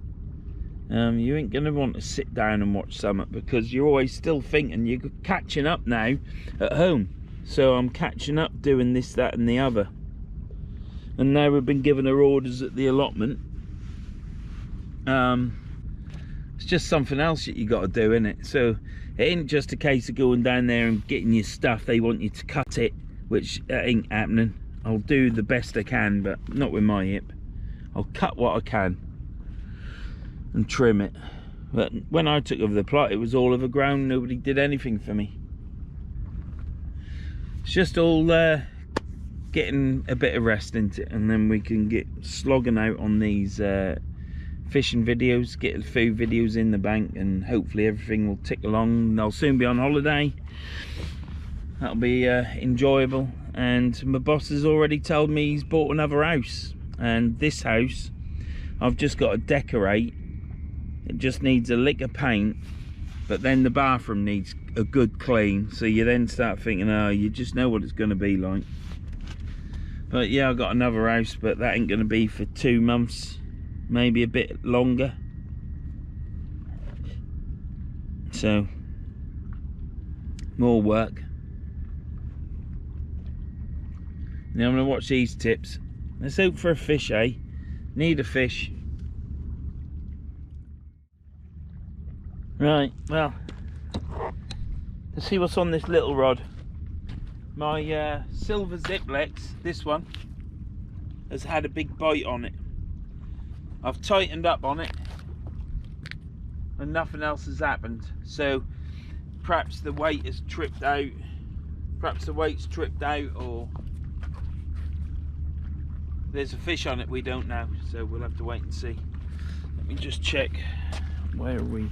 you ain't gonna want to sit down and watch something, because you're always still thinking. You're catching up now at home, so I'm catching up doing this, that and the other. And now we've been giving her orders at the allotment. It's just something else that you got to do, innit? So it ain't just a case of going down there and getting your stuff. They want you to cut it, which ain't happening. I'll do the best I can, but not with my hip. I'll cut what I can and trim it. But when I took over the plot, it was all overgrown. Nobody did anything for me. It's just all getting a bit of rest into it, and then we can get slogging out on these fishing videos, get the food videos in the bank, and hopefully everything will tick along. I'll soon be on holiday. That'll be enjoyable. And my boss has already told me he's bought another house, and this house I've just got to decorate. It just needs a lick of paint, but then the bathroom needs a good clean. So you then start thinking, oh, you just know what it's going to be like. But yeah, I've got another house, but that ain't going to be for 2 months, maybe a bit longer. So more work. Now I'm going to watch these tips. Let's hope for a fish, eh? Need a fish. Right, well, let's see what's on this little rod. My silver Zziplex, this one, has had a big bite on it. I've tightened up on it and nothing else has happened. So perhaps the weight has tripped out. Perhaps the weight's tripped out, or there's a fish on it, we don't know. So we'll have to wait and see. Let me just check. Where are we?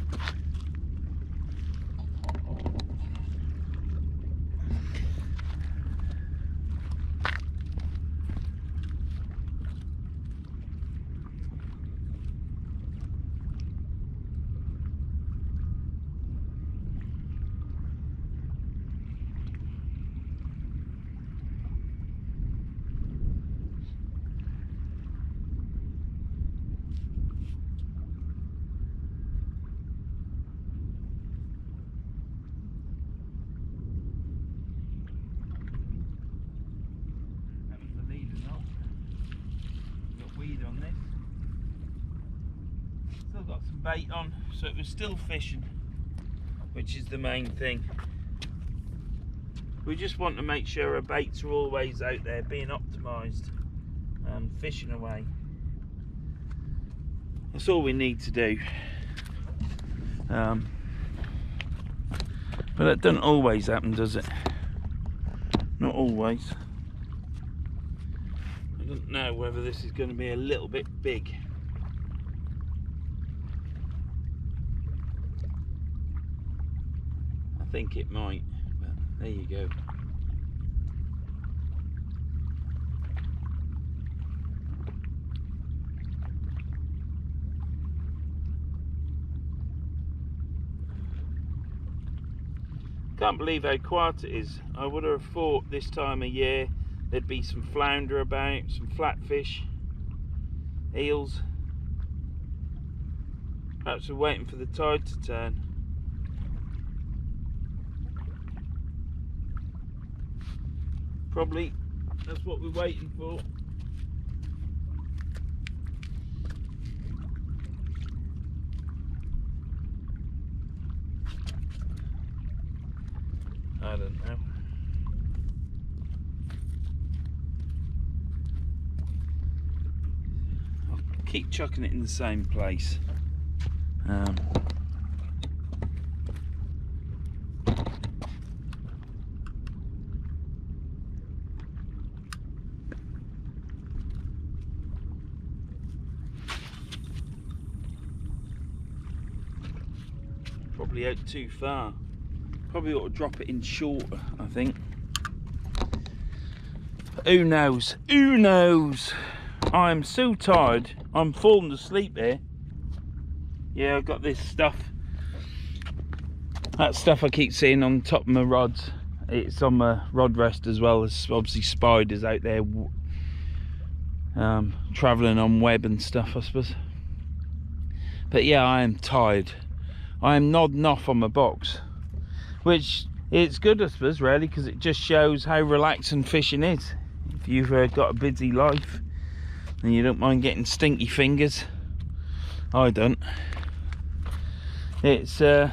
On this, still got some bait on, so it was still fishing, which is the main thing. We just want to make sure our baits are always out there being optimized and fishing away. That's all we need to do. But that doesn't always happen, does it? Not always. I don't know whether this is going to be a little bit big. I think it might, but there you go. Can't believe how quiet it is. I would have thought this time of year there'd be some flounder about, some flatfish, eels. Perhaps we're waiting for the tide to turn. Probably that's what we're waiting for. I don't know. I'll keep chucking it in the same place. Probably out too far. Probably ought to drop it in shorter, I think. Who knows? Who knows? I'm so tired. I'm falling asleep here. Yeah, I've got this stuff. That stuff I keep seeing on top of my rods. It's on my rod rest, as well as obviously spiders out there travelling on web and stuff, I suppose. But yeah, I am tired. I am nodding off on my box, which it's good, I suppose, really, because it just shows how relaxing fishing is. If you've got a busy life and you don't mind getting stinky fingers, I don't. It's a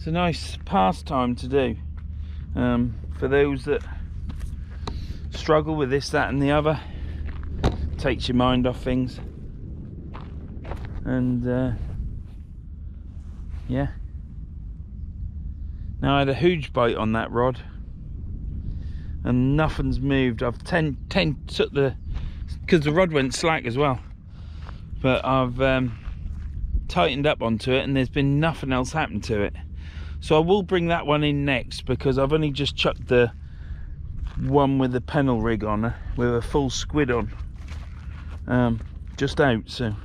nice pastime to do for those that struggle with this, that and the other. Takes your mind off things. And yeah, now I had a huge bite on that rod and nothing's moved. I've took the, because the rod went slack as well, but I've tightened up onto it and there's been nothing else happen to it. So I will bring that one in next, because I've only just chucked the one with the pennel rig on, with a full squid on, just out. So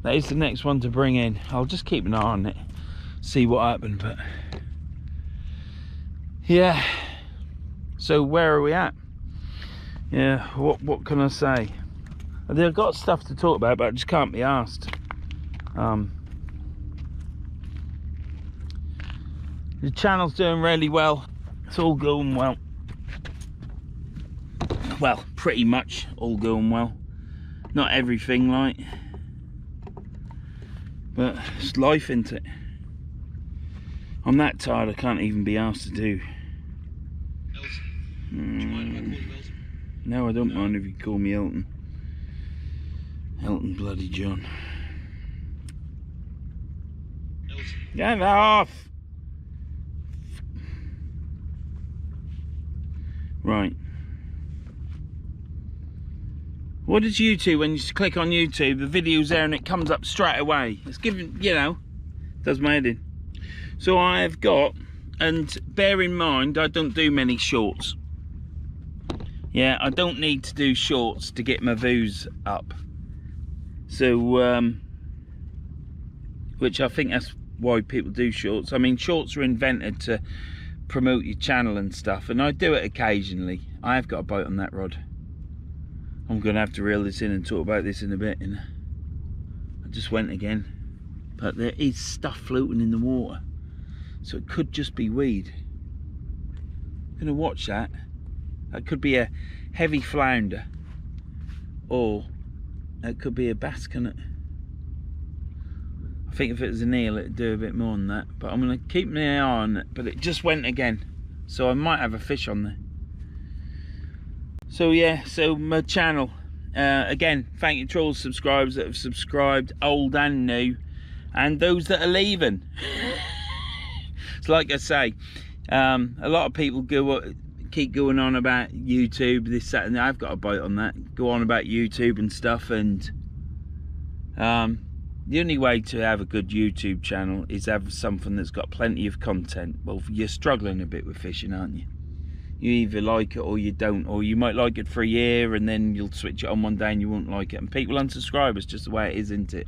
that is the next one to bring in. I'll just keep an eye on it, see what happens. But yeah, so where are we at? Yeah, what can I say? I've got stuff to talk about, but I just can't be asked. The channel's doing really well. It's all going well. Well, pretty much all going well. Not everything, like, but it's life, isn't it? I'm that tired I can't even be asked to do. No, I don't mind if you call me Elton. Elton bloody John. Get off! Right. What does YouTube, when you click on YouTube, the video's there and it comes up straight away? It's given, you know, does my head in. So I've got, and bear in mind, I don't do many shorts. Yeah, I don't need to do shorts to get my views up. So, which I think that's why people do shorts. I mean, shorts are invented to promote your channel and stuff, and I do it occasionally. I have got a bite on that rod. I'm going to have to reel this in and talk about this in a bit. And I just went again. But there is stuff floating in the water. So it could just be weed. I'm going to watch that. That could be a heavy flounder. Or it could be a bass, can it? I think if it was an eel, it'd do a bit more than that. But I'm going to keep my eye on it. But it just went again. So I might have a fish on there. So yeah, so my channel, again, thank you to all the subscribers that have subscribed, old and new, and those that are leaving. It's like I say, a lot of people keep going on about YouTube, this, that, and I've got a bite on that. Go on about YouTube and stuff, and the only way to have a good YouTube channel is have something that's got plenty of content. Well, you're struggling a bit with fishing, aren't you? You either like it or you don't, or you might like it for a year and then you'll switch it on one day and you won't like it, and people unsubscribe. It's just the way it is, isn't it?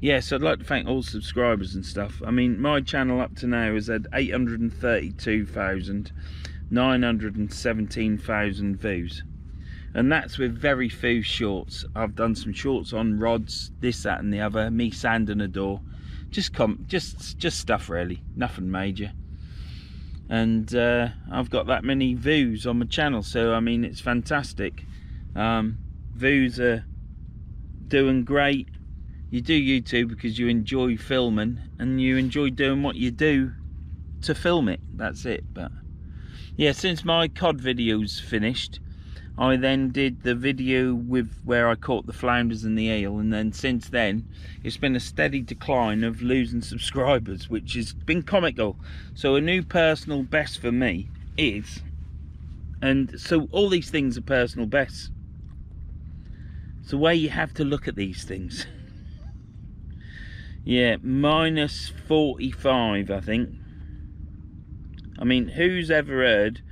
yes, I'd like to thank all subscribers and stuff. I mean, my channel up to now has had 832,917,000 views, and that's with very few shorts. I've done some shorts on rods, this, that and the other, me sanding a door, just stuff really, nothing major. And I've got that many views on my channel, so I mean, it's fantastic. Views are doing great. You do YouTube because you enjoy filming and you enjoy doing what you do to film it, that's it. But yeah, since my cod video's finished, I then did the video with where I caught the flounders and the eel, and then since then it's been a steady decline of losing subscribers, which has been comical. So a new personal best for me is, and so all these things are personal bests, it's the way you have to look at these things. Yeah, minus 45, I think. I mean, who's ever heard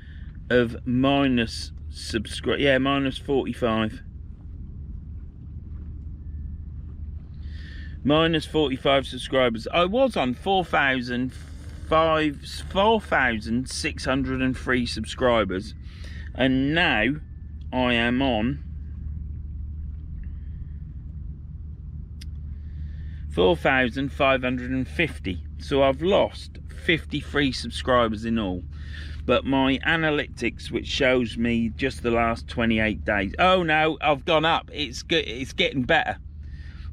of minus subscribe? Yeah, minus 45. Minus 45 subscribers. I was on 4,603 subscribers, and now I am on 4,550. So I've lost 53 subscribers in all. But my analytics, which shows me just the last 28 days, oh no, I've gone up. It's good, it's getting better.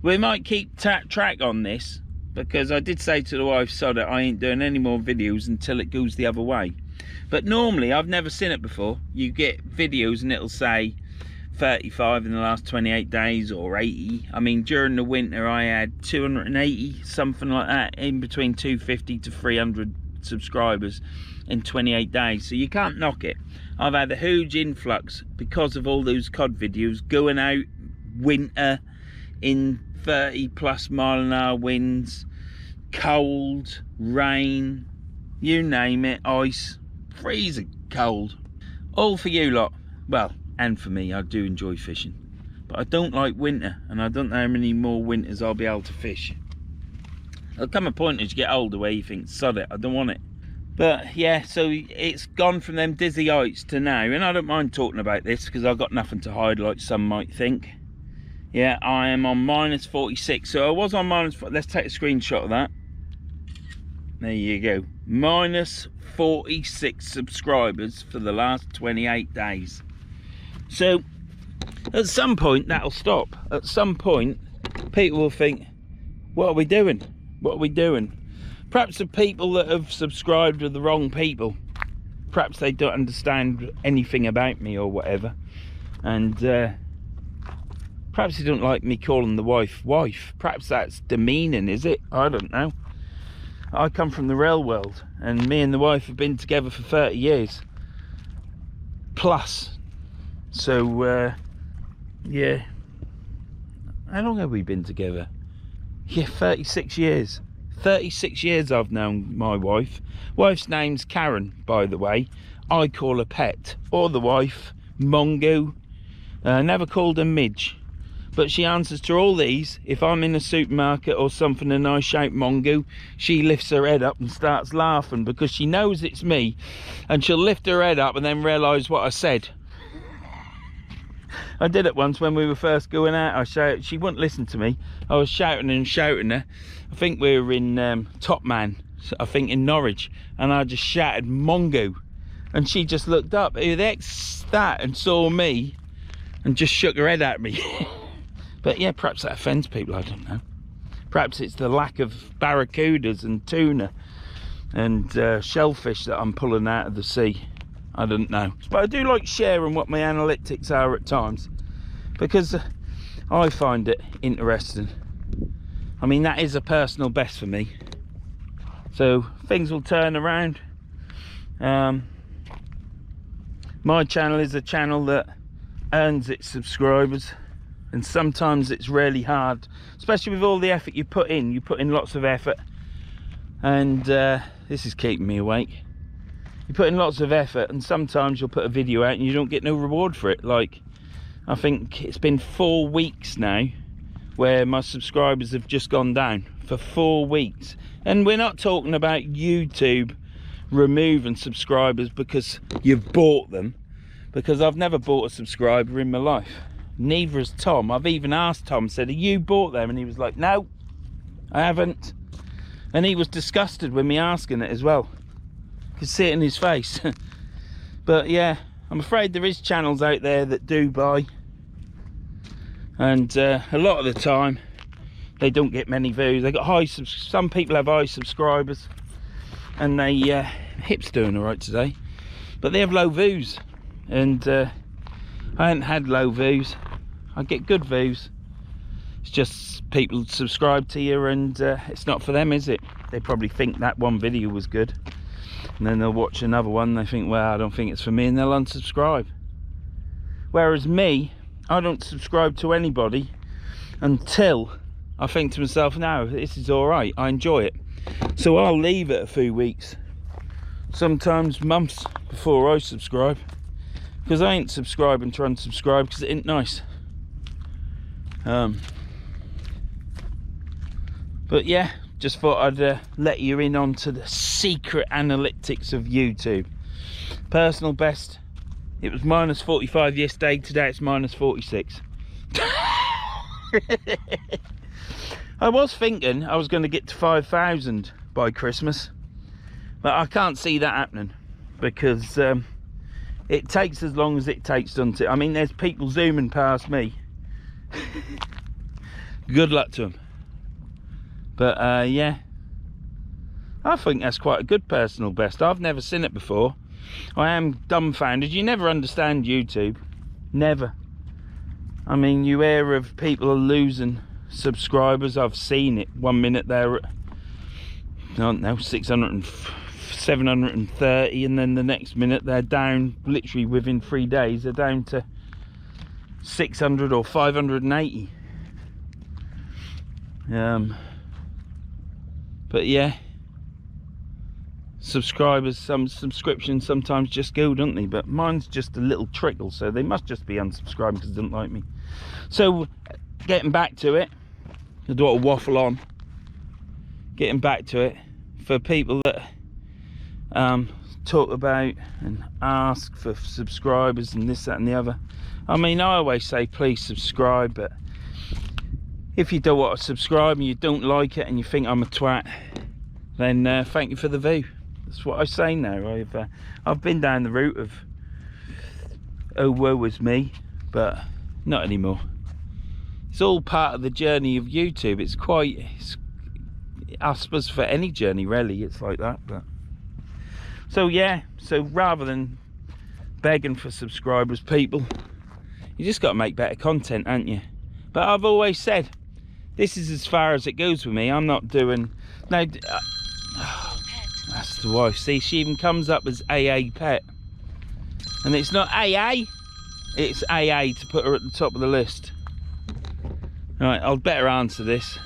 We might keep track on this, because I did say to the wife, sod it, I ain't doing any more videos until it goes the other way. But normally, I've never seen it before, you get videos and it'll say 35 in the last 28 days or 80. I mean, during the winter I had 280, something like that, in between 250 to 300 subscribers in 28 days. So you can't knock it. I've had a huge influx because of all those cod videos, going out winter in 30+ mile-an-hour winds, cold, rain, you name it, ice, freezing cold, all for you lot. Well, and for me, I do enjoy fishing, but I don't like winter, and I don't know how many more winters I'll be able to fish. There'll come a point as you get older where you think, sod it, I don't want it. But yeah, so it's gone from them dizzy heights to now, and I don't mind talking about this because I've got nothing to hide like some might think. Yeah, I am on minus 46. So I was on minus, let's take a screenshot of that. There you go. Minus 46 subscribers for the last 28 days. So at some point that'll stop. At some point people will think, what are we doing? What are we doing? Perhaps the people that have subscribed are the wrong people. Perhaps they don't understand anything about me or whatever. And perhaps they don't like me calling the wife. Perhaps that's demeaning, is it? I don't know. I come from the rail world, and me and the wife have been together for 30 years plus. So yeah, how long have we been together? Yeah, 36 years. 36 years I've known my wife. Wife's name's Karen, by the way. I call her Pet, or the wife Mongo. Never called her Midge, but she answers to all these. If I'm in a supermarket or something and I shout Mongo, she lifts her head up and starts laughing, because she knows it's me, and she'll lift her head up and then realise what I said. I did it once when we were first going out. I shouted, she wouldn't listen to me. I was shouting and shouting her. I think we were in Top Man, I think in Norwich, and I just shouted Mongo, and she just looked up, who the heck's that, and saw me and just shook her head at me. But yeah, perhaps that offends people, I don't know. Perhaps it's the lack of barracudas and tuna and shellfish that I'm pulling out of the sea. I don't know. But I do like sharing what my analytics are at times, because I find it interesting. I mean, that is a personal best for me. So things will turn around. My channel is a channel that earns its subscribers, and sometimes it's really hard, especially with all the effort you put in. You put in lots of effort, and this is keeping me awake. You put in lots of effort, and sometimes you'll put a video out and you don't get no reward for it. Like, I think it's been 4 weeks now where my subscribers have just gone down for 4 weeks. And we're not talking about YouTube removing subscribers because you've bought them, because I've never bought a subscriber in my life. Neither has Tom. I've even asked Tom, said, have you bought them? And he was like, no, I haven't. And he was disgusted with me asking it as well. You could see it in his face. But yeah, I'm afraid there is channels out there that do buy, and a lot of the time they don't get many views. They got high some people have high subscribers, and they Hip's doing all right today, but they have low views. And I haven't had low views. I get good views. It's just people subscribe to you, and it's not for them, is it? They probably think that one video was good, and then they'll watch another one and they think, well, I don't think it's for me, and they'll unsubscribe. Whereas me, I don't subscribe to anybody until I think to myself, no, this is all right, I enjoy it. So I'll leave it a few weeks, sometimes months, before I subscribe, because I ain't subscribing to unsubscribe, because it ain't nice. But yeah, just thought I'd let you in onto the secret analytics of YouTube. Personal best, it was minus 45 yesterday. Today it's minus 46. I was thinking I was going to get to 5,000 by Christmas, but I can't see that happening, because it takes as long as it takes, doesn't it? I mean, there's people zooming past me. Good luck to them. But yeah, I think that's quite a good personal best. I've never seen it before. I am dumbfounded. You never understand YouTube, never. I mean, you hear of people are losing subscribers. I've seen it. 1 minute they're at, I don't know, 600 730, and then the next minute they're down, literally within 3 days they're down to 600 or 580. But yeah, subscribers, some subscriptions sometimes just go, don't they? But mine's just a little trickle, so they must just be unsubscribing because they don't like me. So getting back to it, I don't want to waffle on. Getting back to it, for people that talk about and ask for subscribers and this, that and the other, I mean, I always say please subscribe, but if you don't want to subscribe and you don't like it and you think I'm a twat, then thank you for the view. That's what I say now. I've been down the route of, oh woe is me, but not anymore. It's all part of the journey of YouTube. It's I suppose for any journey really it's like that. But so yeah, so rather than begging for subscribers, people, you just got to make better content, ain't you? But I've always said, this is as far as it goes with me. I'm not doing no. That's the wife. See, she even comes up as AA pet, and it's not AA. It's AA to put her at the top of the list. All right, I'll better answer this.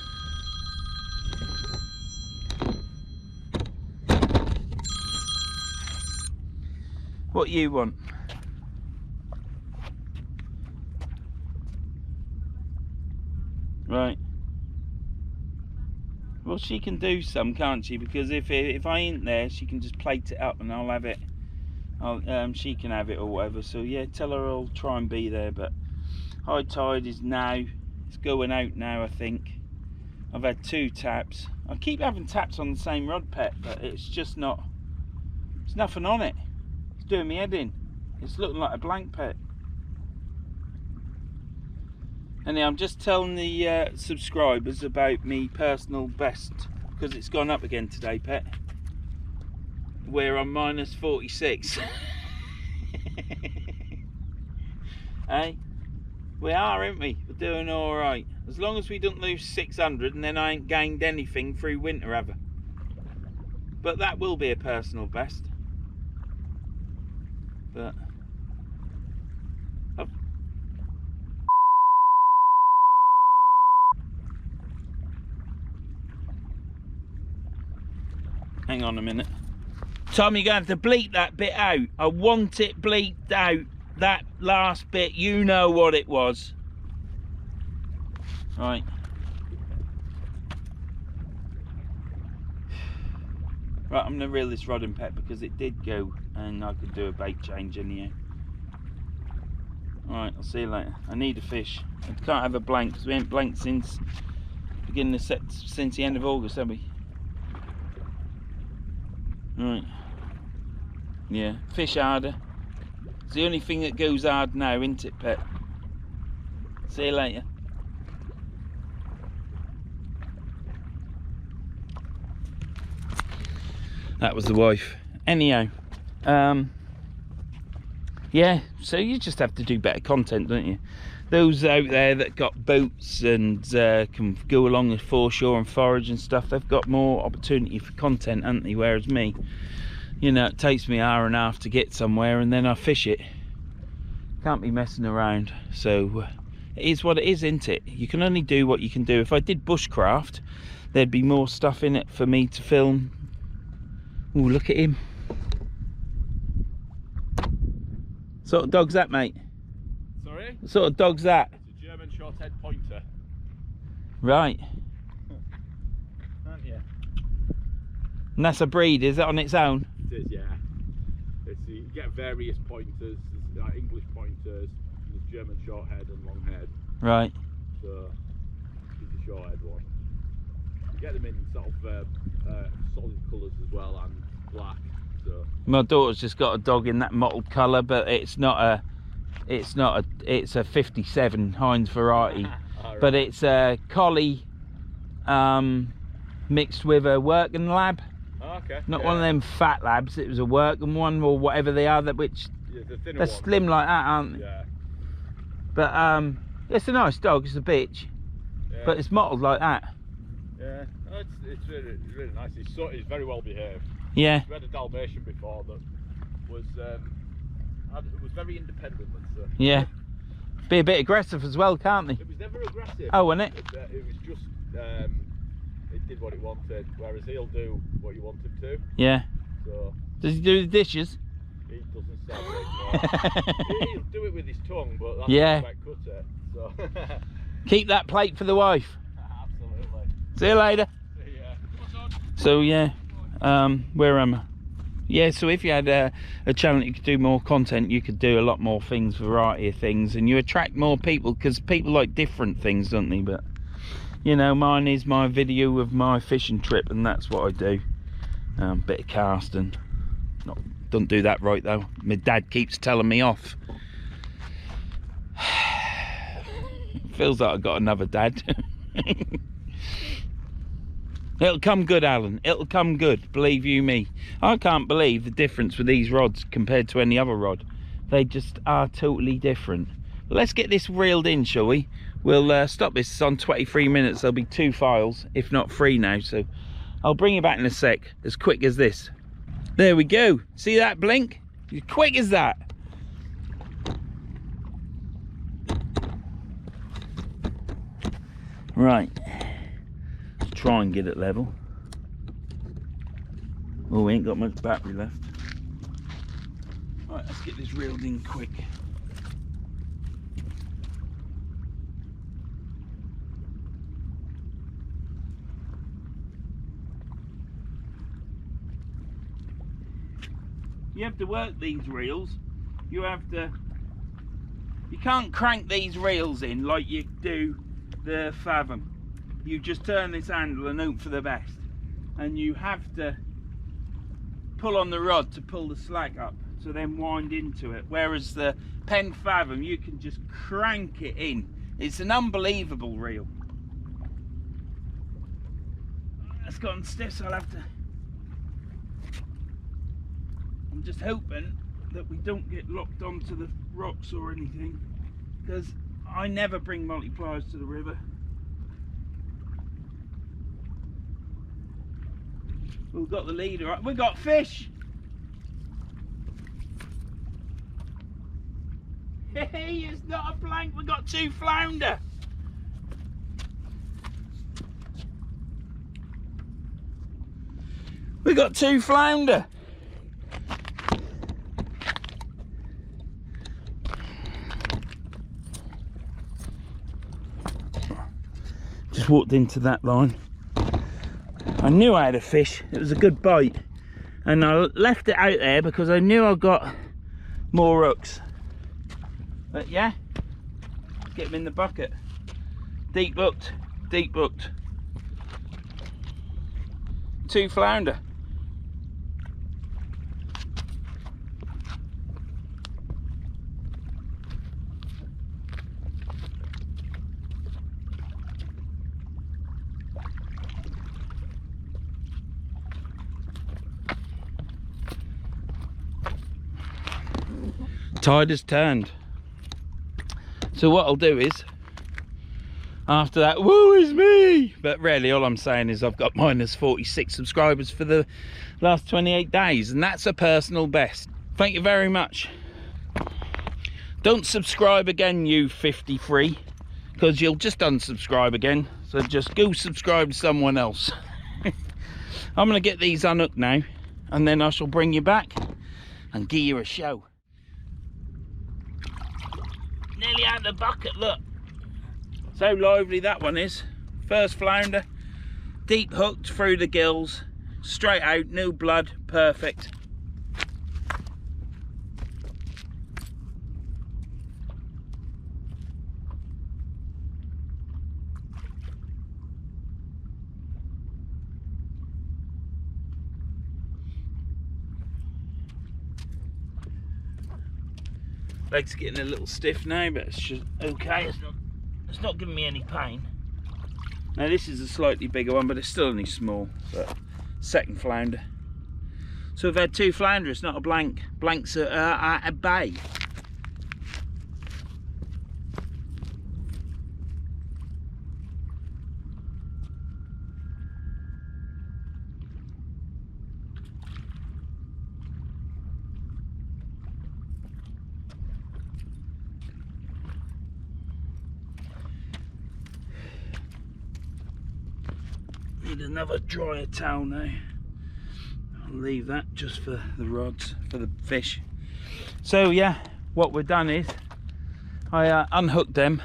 What you want? Right. Well, she can do some, can't she? Because if I ain't there, she can just plate it up and I'll have it. She can have it or whatever. So yeah, tell her I'll try and be there. But high tide is now. It's going out now, I think. I've had 2 taps. I keep having taps on the same rod, pet, but it's just not. There's nothing on it. It's doing me head in. It's looking like a blank, pet. And I'm just telling the subscribers about me personal best, because it's gone up again today, pet. We're on minus 46. Hey, we are, aren't we? We're doing all right. As long as we don't lose 600, and then I ain't gained anything through winter ever. But that will be a personal best. But hang on a minute. Tom, you're going to have to bleep that bit out. I want it bleeped out. That last bit, you know what it was. Right. Right, I'm gonna reel this rod in, Pet, because it did go and I could do a bait change anyhow. Alright, I'll see you later. I need a fish. I can't have a blank because we ain't blanked since beginning of since the end of August, have we? Right. Yeah, fish harder. It's the only thing that goes hard now, isn't it, Pet? See you later. That was the wife. Anyhow, yeah, so you just have to do better content, don't you? Those out there that got boats and can go along the foreshore and forage and stuff, they've got more opportunity for content, haven't they? Whereas me, you know, it takes me an hour and a half to get somewhere and then I fish it. Can't be messing around. So it is what it is, isn't it? You can only do what you can do. If I did bushcraft, there'd be more stuff in it for me to film. Oh, look at him. What sort of dog's that, mate? Sorry? What sort of dog's that? It's a German short-head pointer. Right. Aren't you? And that's a breed, is it, on its own? It is, yeah. You get various pointers. There's like English pointers, there's German short-head and long-head. Right. So, it's a short-head one. You get them in sort of solid colours as well, and black. So. My daughter's just got a dog in that mottled colour, but it's a 57 Heinz variety. Right. But it's a collie mixed with a working lab. Oh, okay. Not one of them fat labs. It was a working one or whatever they are, which they're slim like that, aren't they? Yeah. But it's a nice dog. It's a bitch, but it's mottled like that. Yeah, no, it's really nice. He's very well behaved. Yeah. We had a Dalmatian before that was very independent. Yeah. Be a bit aggressive as well, can't they? It was never aggressive. Oh, wasn't it? It was just it did what it wanted, whereas he'll do what you want him to. Yeah. So. Does he do the dishes? He doesn't sound like he'll do it with his tongue, but that's yeah. Quite cut it. So. Keep that plate for the wife. Absolutely. See you later. See ya. So yeah, where am I? Yeah, so if you had a channel that you could do more content, you could do a lot more things, variety of things, and you attract more people because people like different things, don't they? But you know, mine is my video of my fishing trip, and that's what I do. Bit of casting. Don't do that right though. My dad keeps telling me off. Feels like I got another dad. It'll come good, Alan. It'll come good, believe you me. I can't believe the difference with these rods compared to any other rod. They just are totally different. But let's get this reeled in, shall we? We'll stop this. It's on 23 minutes. There'll be 2 files, if not 3 now. So I'll bring you back in a sec, as quick as this. There we go. See that blink? As quick as that. Right. Try and get it level. Oh, we ain't got much battery left. Right, let's get this reeled in quick. You have to work these reels. You can't crank these reels in like you do the Fathom. You just turn this handle and hope for the best, and you have to pull on the rod to pull the slack up to then wind into it, whereas the Pen Fathom you can just crank it in. It's an unbelievable reel. It's gotten stiff, so I'll have to. I'm just hoping that we don't get locked onto the rocks or anything, because I never bring multipliers to the river. We've got the leader up. We've got fish. Hey, it's not a blank. We've got 2 flounder. We've got 2 flounder. Just walked into that line. I knew I had a fish. It was a good bite. And I left it out there because I knew I got more hooks. But yeah, let's get them in the bucket. Deep hooked, deep hooked. 2 flounder. Tide has turned. So what I'll do is, after that, woo is me! But really all I'm saying is I've got minus 46 subscribers for the last 28 days, and that's a personal best. Thank you very much. Don't subscribe again, you 53, because you'll just unsubscribe again. So just go subscribe to someone else. I'm gonna get these unhooked now, and then I shall bring you back and give you a show. Nearly out of the bucket, look. So lively that one is. First flounder, deep hooked through the gills, straight out, no blood, perfect. Legs are getting a little stiff now, but it's just okay. It's not giving me any pain. Now this is a slightly bigger one, but it's still only small. But second flounder. So we've had 2 flounder. It's not a blank. Blanks are a bay. Need another drier towel now. I'll leave that just for the rods, for the fish. So yeah, what we've done is I unhooked them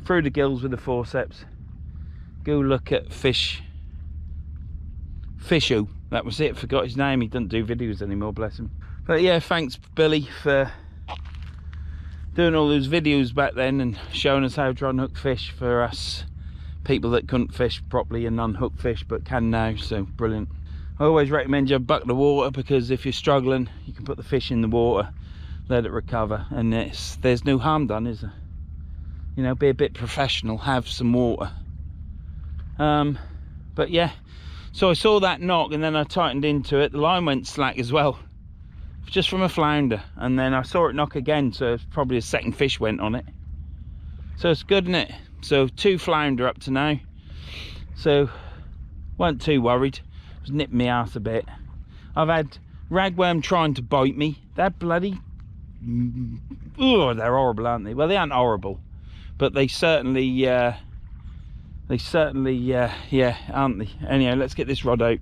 through the gills with the forceps. Go look at Fishu. That was it. Forgot his name. He doesn't do videos anymore, bless him. But yeah, thanks Billy for doing all those videos back then and showing us how to unhook fish for us people that couldn't fish properly and unhook fish but can now. So brilliant. I always recommend you a bucket of water, because if you're struggling you can put the fish in the water, let it recover, and there's no harm done, is there? You know, be a bit professional, have some water. But yeah, so I saw that knock and then I tightened into it. The line went slack as well, just from a flounder, and then I saw it knock again, so it's probably a second fish went on it. So it's good, isn't it? So 2 flounder up to now, so weren't too worried. It was nipping me ass a bit. I've had ragworm trying to bite me. They're bloody, oh, they're horrible, aren't they? Well, they aren't horrible, but they certainly yeah, aren't they? Anyhow, let's get this rod out.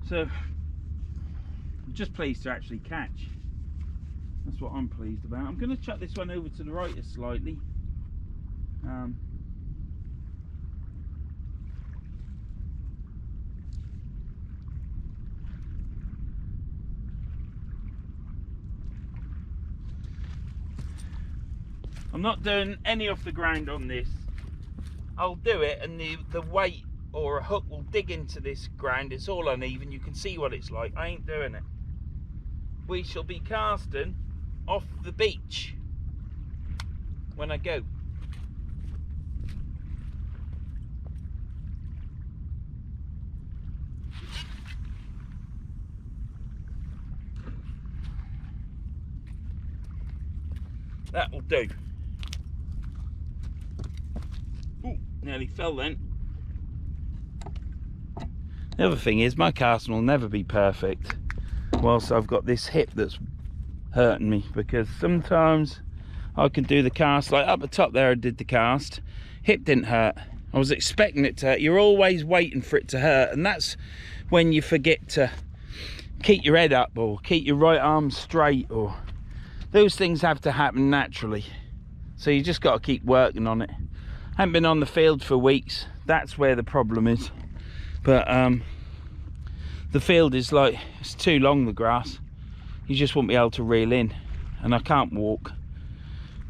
So I'm just pleased to actually catch. That's what I'm pleased about. I'm going to chuck this one over to the right slightly. I'm not doing any off the ground on this. I'll do it, and the weight or a hook will dig into this ground. It's all uneven, you can see what it's like. I ain't doing it. We shall be casting off the beach when I go. That will do. Ooh, nearly fell then. The other thing is, my casting will never be perfect whilst I've got this hip that's hurting me, because sometimes I can do the cast, like up the top there I did the cast, hip didn't hurt. I was expecting it to hurt. You're always waiting for it to hurt, and that's when you forget to keep your head up or keep your right arm straight, or those things have to happen naturally. So you just got to keep working on it. I haven't been on the field for weeks. That's where the problem is. But the field is like, it's too long, the grass. You just won't be able to reel in. And I can't walk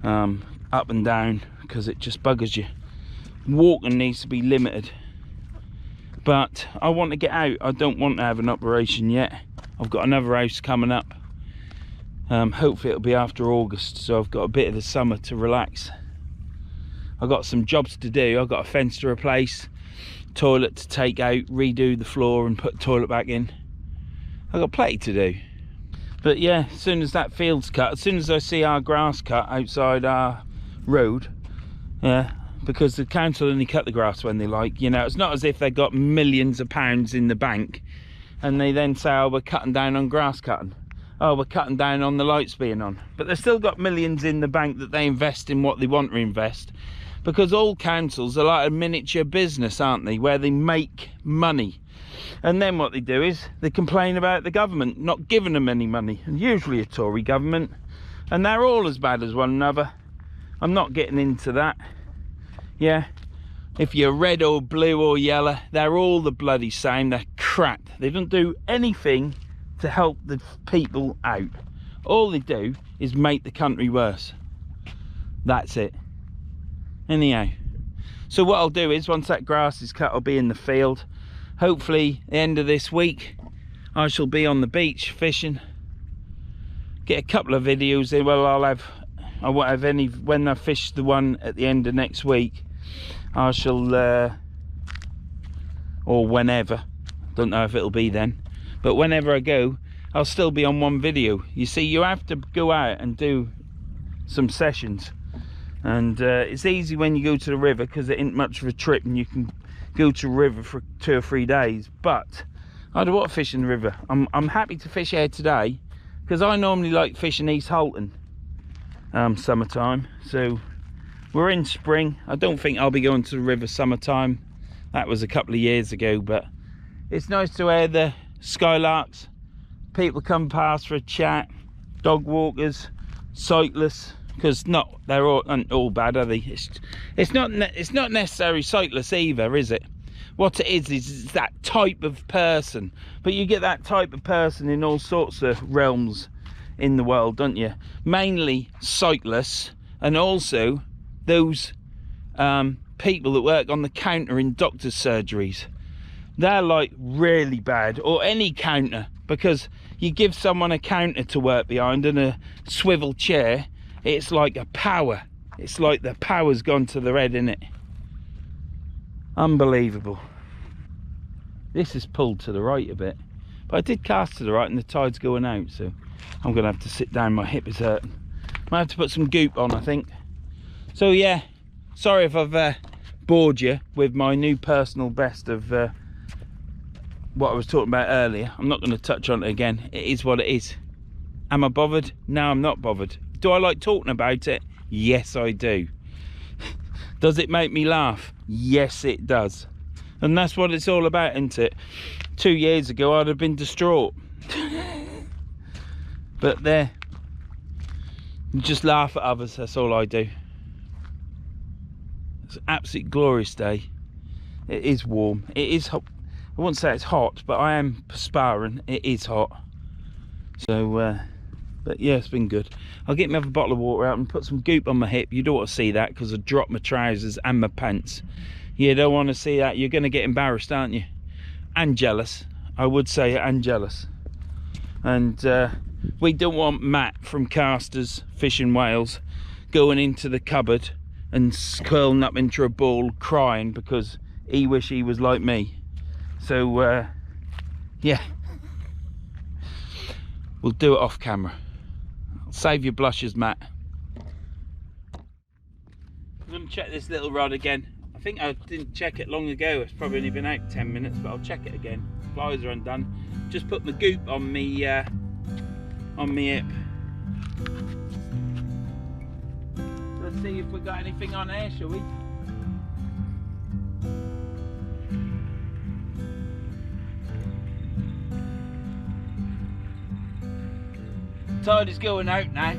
up and down because it just buggers you. Walking needs to be limited. But I want to get out. I don't want to have an operation yet. I've got another house coming up. Hopefully it'll be after August, so I've got a bit of the summer to relax. I've got some jobs to do. I've got a fence to replace, toilet to take out, redo the floor and put the toilet back in. I've got plenty to do. But yeah, as soon as that field's cut, as soon as I see our grass cut outside our road, yeah, because the council only cut the grass when they like, you know, it's not as if they've got millions of pounds in the bank and they then say, oh, we're cutting down on grass cutting. Oh, we're cutting down on the lights being on. But they've still got millions in the bank that they invest in what they want to invest. Because all councils are like a miniature business, aren't they? Where they make money. And then what they do is they complain about the government not giving them any money. And usually a Tory government. And they're all as bad as one another. I'm not getting into that. Yeah. If you're red or blue or yellow, they're all the bloody same. They're crap. They don't do anything to help the people out. All they do is make the country worse. That's it. Anyhow, so what I'll do is once that grass is cut, I'll be in the field. Hopefully the end of this week I shall be on the beach fishing, get a couple of videos in. Well, I won't have any when I fish the one at the end of next week. I shall or whenever, don't know if it'll be then, but whenever I go, I'll still be on one video. You see, you have to go out and do some sessions, and it's easy when you go to the river because it ain't much of a trip and you can go to the river for 2 or 3 days. But I don't want to fish in the river. I'm happy to fish here today because I normally like fishing East Halton summertime. So we're in spring. I don't think I'll be going to the river summertime. That was a couple of years ago, but it's nice to hear the skylarks. People come past for a chat, dog walkers, cyclists, because they're all bad, are they? It's not necessarily cyclists either, is it? What it is that type of person. But you get that type of person in all sorts of realms in the world, don't you? Mainly cyclists, and also those people that work on the counter in doctor's surgeries. They're like really bad, or any counter, because you give someone a counter to work behind and a swivel chair, it's like a power. It's like the power's gone to their head, innit? Unbelievable. This is pulled to the right a bit, but I did cast to the right and the tide's going out, so I'm gonna have to sit down. My hip is hurting. Might have to put some goop on, I think. So yeah, sorry if I've bored you with my new personal best of what I was talking about earlier. I'm not going to touch on it again. It is what it is. Am I bothered? No, I'm not bothered. Do I like talking about it? Yes, I do. Does it make me laugh? Yes, it does. And that's what it's all about, isn't it? 2 years ago I'd have been distraught. But there, just laugh at others. That's all I do. It's an absolutely glorious day. It is warm. It is hot. I wouldn't say it's hot, but I am perspiring. It is hot. So but yeah, it's been good. I'll get me a bottle of water out and put some goop on my hip. You don't want to see that because I dropped my trousers and my pants. You don't want to see that. You're going to get embarrassed, aren't you? And jealous. I would say, and jealous. And we don't want Matt from Casters Fishing Wales going into the cupboard and curling up into a ball crying because he wish he was like me. So yeah, we'll do it off camera. I'll save your blushes, Matt. I'm going to check this little rod again. I think I didn't check it long ago. It's probably only been out 10 minutes, but I'll check it again. Flies are undone. Just put my goop on me hip. Let's see if we got anything on there, shall we? Tide is going out now.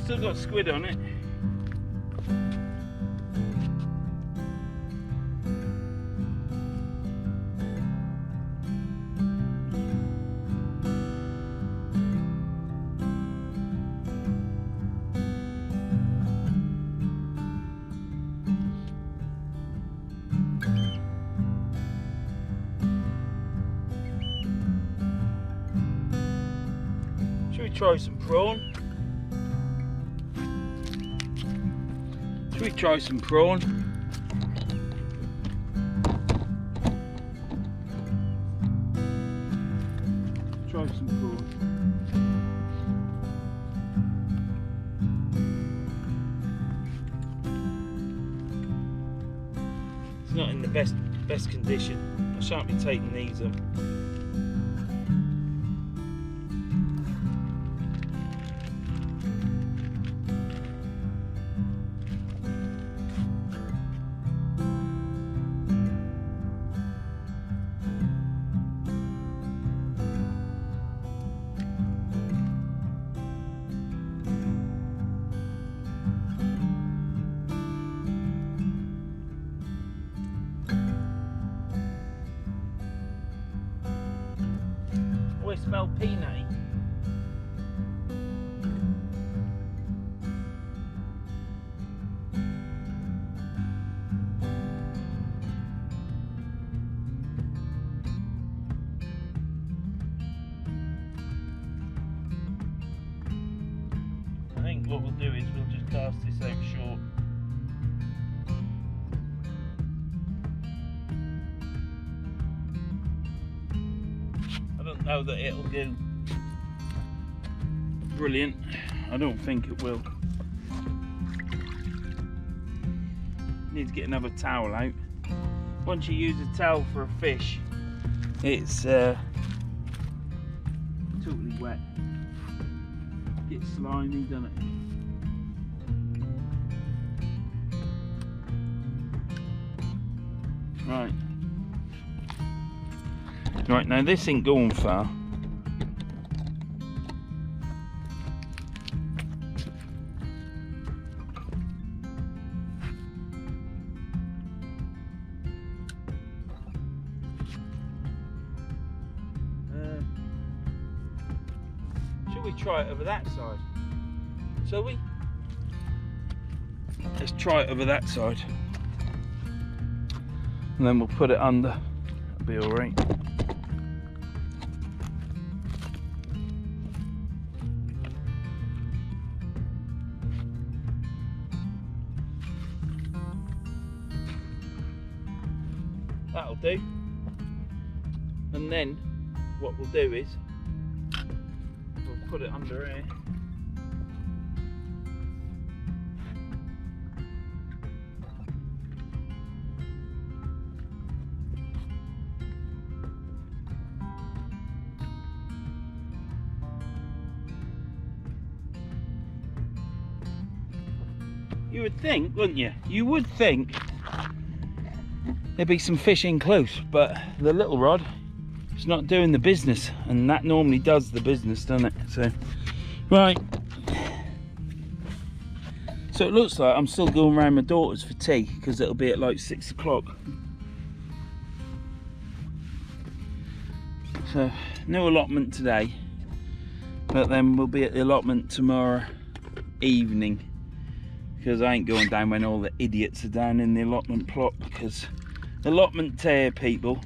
Still got squid on it. Should we try some prawn? Should we try some prawn? Try some prawn. It's not in the best condition. I shan't be taking these up. Oh, it smells peanutty. I think what we'll do is we'll just cast this out short. I don't know that it'll go brilliant. I don't think it will. Need to get another towel out. Once you use a towel for a fish, it's totally wet. Gets slimy, doesn't it? Right. Right, now this ain't going far. Should we try it over that side? Shall we? Let's try it over that side. And then we'll put it under. It'll be alright. That'll do. And then what we'll do is we'll put it under here. You would think, wouldn't you? You would think there'd be some fish in close, but the little rod is not doing the business, and that normally does the business, doesn't it? So, right. So it looks like I'm still going around my daughter's for tea, because it'll be at like 6 o'clock. So, no allotment today, but then we'll be at the allotment tomorrow evening, because I ain't going down when all the idiots are down in the allotment plot, because allotment tear people,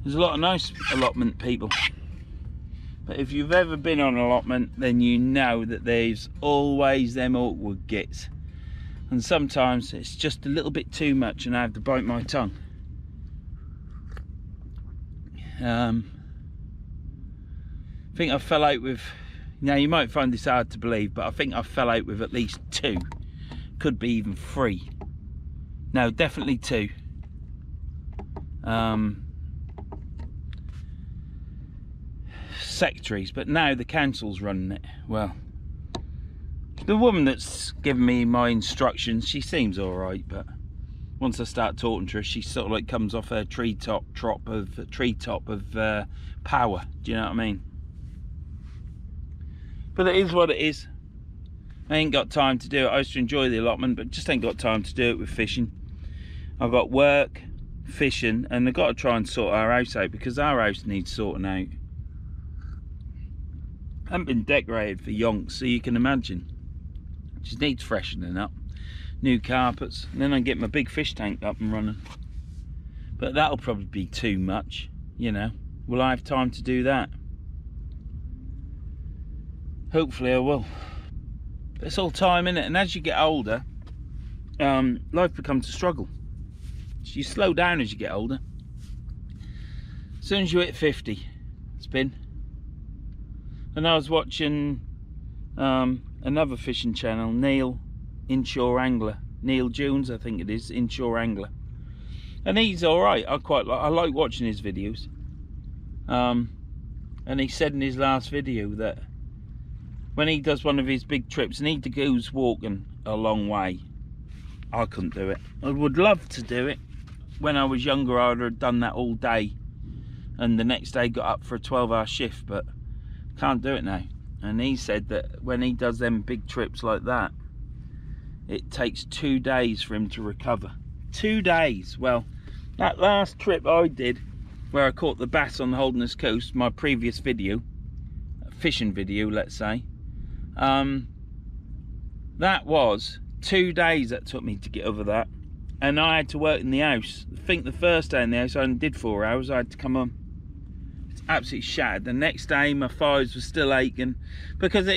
there's a lot of nice allotment people, but if you've ever been on allotment, then you know that there's always them awkward gits, and sometimes it's just a little bit too much and I have to bite my tongue. I think I fell out with, now you might find this hard to believe, but I think I fell out with at least 2, could be even 3, no, definitely 2. Secretaries, but now the council's running it. Well, the woman that's given me my instructions, she seems all right, but once I start talking to her, she sort of like comes off her treetop of power. Do you know what I mean? But it is what it is. I ain't got time to do it. I used to enjoy the allotment, but just ain't got time to do it with fishing. I've got work, fishing, and I've got to try and sort our house out, because our house needs sorting out. I haven't been decorated for yonks, so you can imagine. It just needs freshening up. New carpets, and then I get my big fish tank up and running. But that'll probably be too much, you know. Will I have time to do that? Hopefully I will. But it's all time, innit? And as you get older, life becomes a struggle. So you slow down as you get older. As soon as you hit 50, it's been. And I was watching another fishing channel, Neil Inshore Angler. Neil Jones, I think it is, Inshore Angler. And he's alright. I like watching his videos. And he said in his last video that when he does one of his big trips and he goes walking a long way, I couldn't do it. I would love to do it. When I was younger, I'd have done that all day, and the next day got up for a 12-hour shift, but can't do it now. And he said that when he does them big trips like that, it takes 2 days for him to recover. 2 days. Well, that last trip I did, where I caught the bass on the Holderness Coast, my previous video, fishing video, let's say, that was 2 days that took me to get over that. And I had to work in the house. I think the first day in the house I only did 4 hours. I had to come home. It's absolutely shattered. The next day my thighs were still aching, because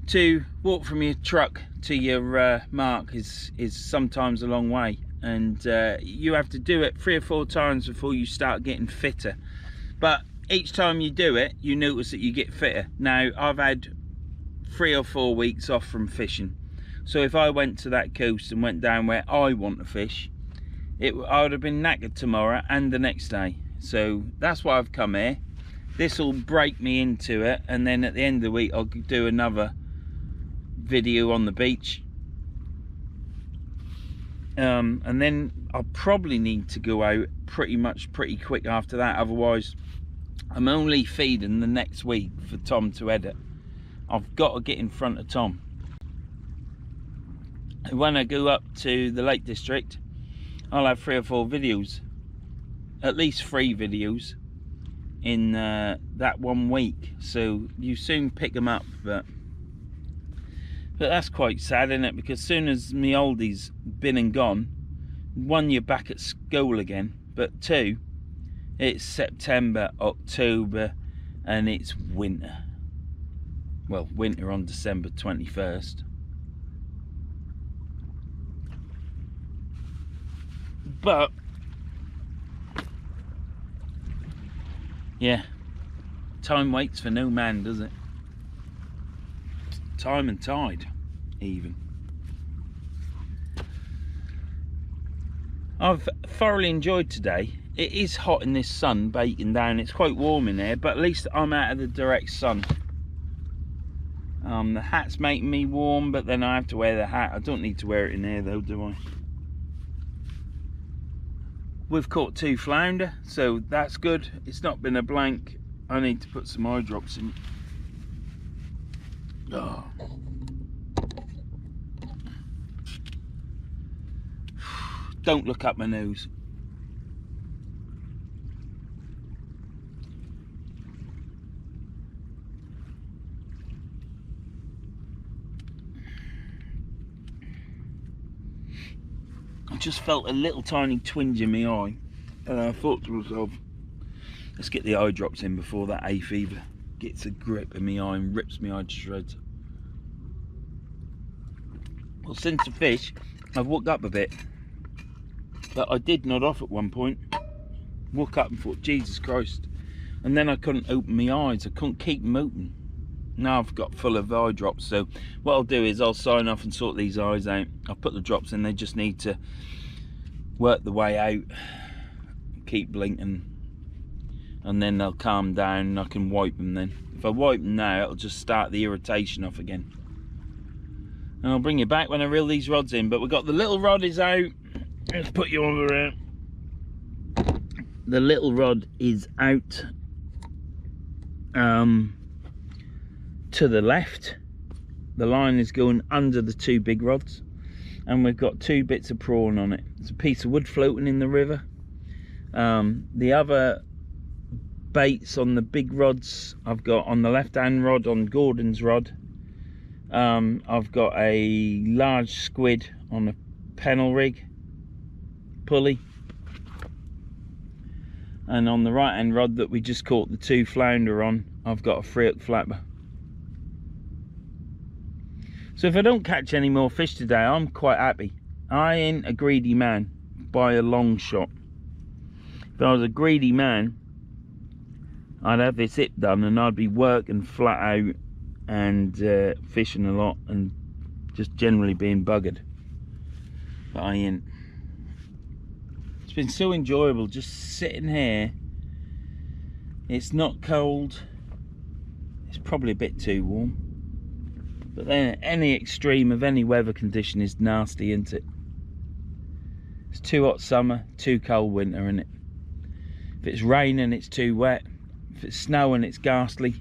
to walk from your truck to your mark is sometimes a long way, and you have to do it 3 or 4 times before you start getting fitter. But each time you do it, you notice that you get fitter. Now, I've had 3 or 4 weeks off from fishing, so if I went to that coast and went down where I want to fish, I would have been knackered tomorrow and the next day. So that's why I've come here. This will break me into it, and then at the end of the week I'll do another video on the beach, and then I'll probably need to go out pretty quick after that. Otherwise, I'm only feeding the next week for Tom to edit. I've got to get in front of Tom. When I go up to the Lake District, I'll have 3 or 4 videos, at least 3 videos in that 1 week, so you soon pick them up. But that's quite sad, isn't it? Because as soon as me oldie's been and gone, 1, you're back at school again, but 2, it's September, October, and it's winter. Well, winter on December 21st. But yeah, time waits for no man, does it? Time and tide, even. I've thoroughly enjoyed today. It is hot in this sun, baking down. It's quite warm in here, but at least I'm out of the direct sun. The hat's making me warm, but then I have to wear the hat. I don't need to wear it in here though, do I? We've caught 2 flounder, so that's good. It's not been a blank. I need to put some eye drops in. Oh. Don't look up my nose. I just felt a little tiny twinge in my eye, and I thought to myself, let's get the eye drops in before that hay fever gets a grip in my eye and rips my eye to shreds. Well, since the fish, I've woke up a bit, but I did nod off at one point. Woke up and thought, Jesus Christ, and then I couldn't open my eyes. I couldn't keep them open. Now I've got full of eye drops, so what I'll do is I'll sign off and sort these eyes out. I'll put the drops in. They just need to work the way out, keep blinking, and then they'll calm down and I can wipe them then. If I wipe them now, it'll just start the irritation off again. And I'll bring you back when I reel these rods in. But we've got the little rod is out. Let's put you on around. The little rod is out to the left, The line is going under the 2 big rods, and we've got 2 bits of prawn on it. It's a piece of wood floating in the river. The other baits on the big rods I've got on the left hand rod, on Gordon's rod. I've got a large squid on a pennel rig pulley, and on the right hand rod that we just caught the 2 flounder on, I've got a 3-hook flapper. So if I don't catch any more fish today, I'm quite happy. I ain't a greedy man by a long shot. If I was a greedy man, I'd have this hip done and I'd be working flat out and fishing a lot and just generally being buggered. But I ain't. It's been so enjoyable just sitting here. It's not cold. It's probably a bit too warm. But then any extreme of any weather condition is nasty, isn't it? It's too hot summer, too cold winter, isn't it? If it's raining, it's too wet. If it's snowing, it's ghastly.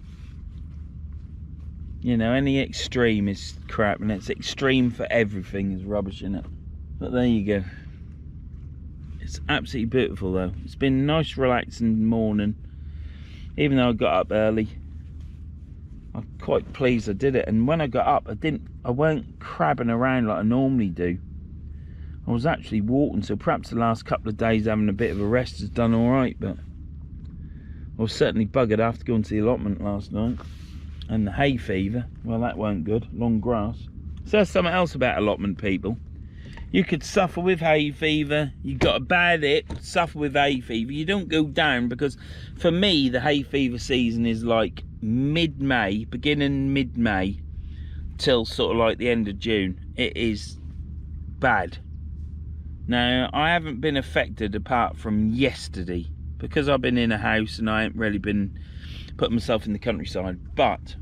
You know, any extreme is crap, and it's extreme for everything is rubbish, isn't it? But there you go. It's absolutely beautiful though. It's been a nice relaxing morning. Even though I got up early, I'm quite pleased I did it. And when I got up, I weren't crabbing around like I normally do. I was actually walking, so perhaps the last couple of days having a bit of a rest has done all right. But I was certainly buggered after going to the allotment last night. And the hay fever, well, that weren't good. Long grass. So that's something else about allotment people. You could suffer with hay fever. You got a bad hip, suffer with hay fever. You don't go down, because for me, the hay fever season is like mid-May, beginning mid-May, till sort of like the end of June. It is bad. Now, I haven't been affected apart from yesterday, because I've been in a house and I haven't really been putting myself in the countryside. But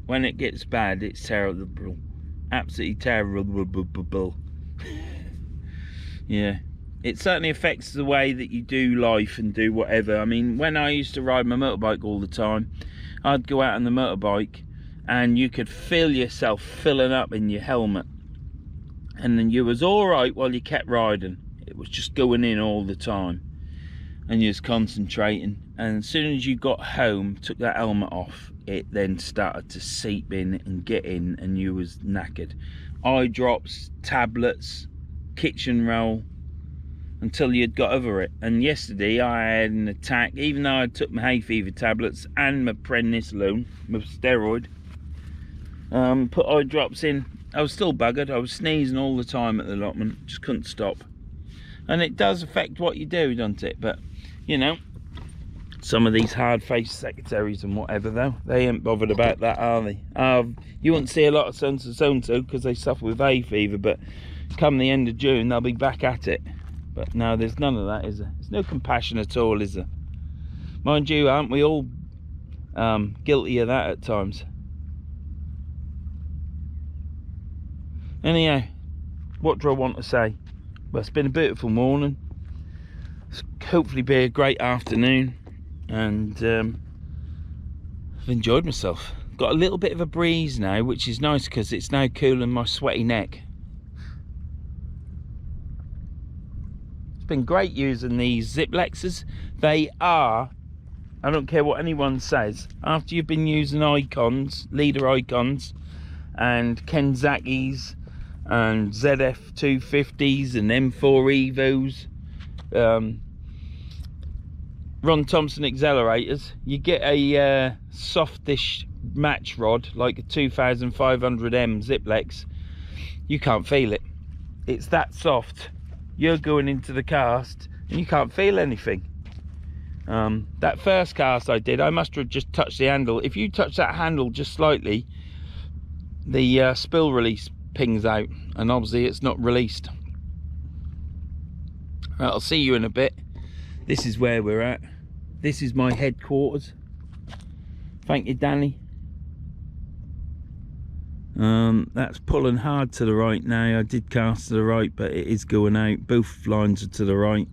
when it gets bad, it's terrible. Absolutely terrible. Yeah, it certainly affects the way that you do life and do whatever. I mean, when I used to ride my motorbike all the time, I'd go out on the motorbike and you could feel yourself filling up in your helmet, and then you was all right while you kept riding. It was just going in all the time and you was concentrating, and as soon as you got home, took that helmet off, it then started to seep in and get in, and you was knackered. Eye drops, tablets, kitchen roll, until you'd got over it. And yesterday I had an attack, even though I took my hay fever tablets and my prednisolone, my steroid, put eye drops in. I was still buggered. I was sneezing all the time at the allotment, just couldn't stop. And it does affect what you do, doesn't it? But you know, some of these hard-faced secretaries and whatever, though, they ain't bothered about that, are they? You won't see a lot of so-and-so because they suffer with hay fever, but come the end of June, they'll be back at it. But no, there's none of that, is there? There's no compassion at all, is there? Mind you, aren't we all guilty of that at times? Anyhow, what do I want to say? Well, it's been a beautiful morning. It's hopefully be a great afternoon, and I've enjoyed myself. Got a little bit of a breeze now, which is nice because it's now cooling my sweaty neck. It's been great using these Zziplexes. They are, I don't care what anyone says, after you've been using icons, leader icons, and Kenzaki's and ZF 250s and M4 Evos, Ron Thompson accelerators, you get a softish match rod like a 2500M Zziplex, you can't feel it. It's that soft. You're going into the cast and you can't feel anything. That first cast I did, I must have just touched the handle. If you touch that handle just slightly, the spill release pings out, and obviously it's not released. Right, I'll see you in a bit. This is where we're at. This is my headquarters. Thank you, Danny. That's pulling hard to the right now. I did cast to the right, but it is going out. Both lines are to the right.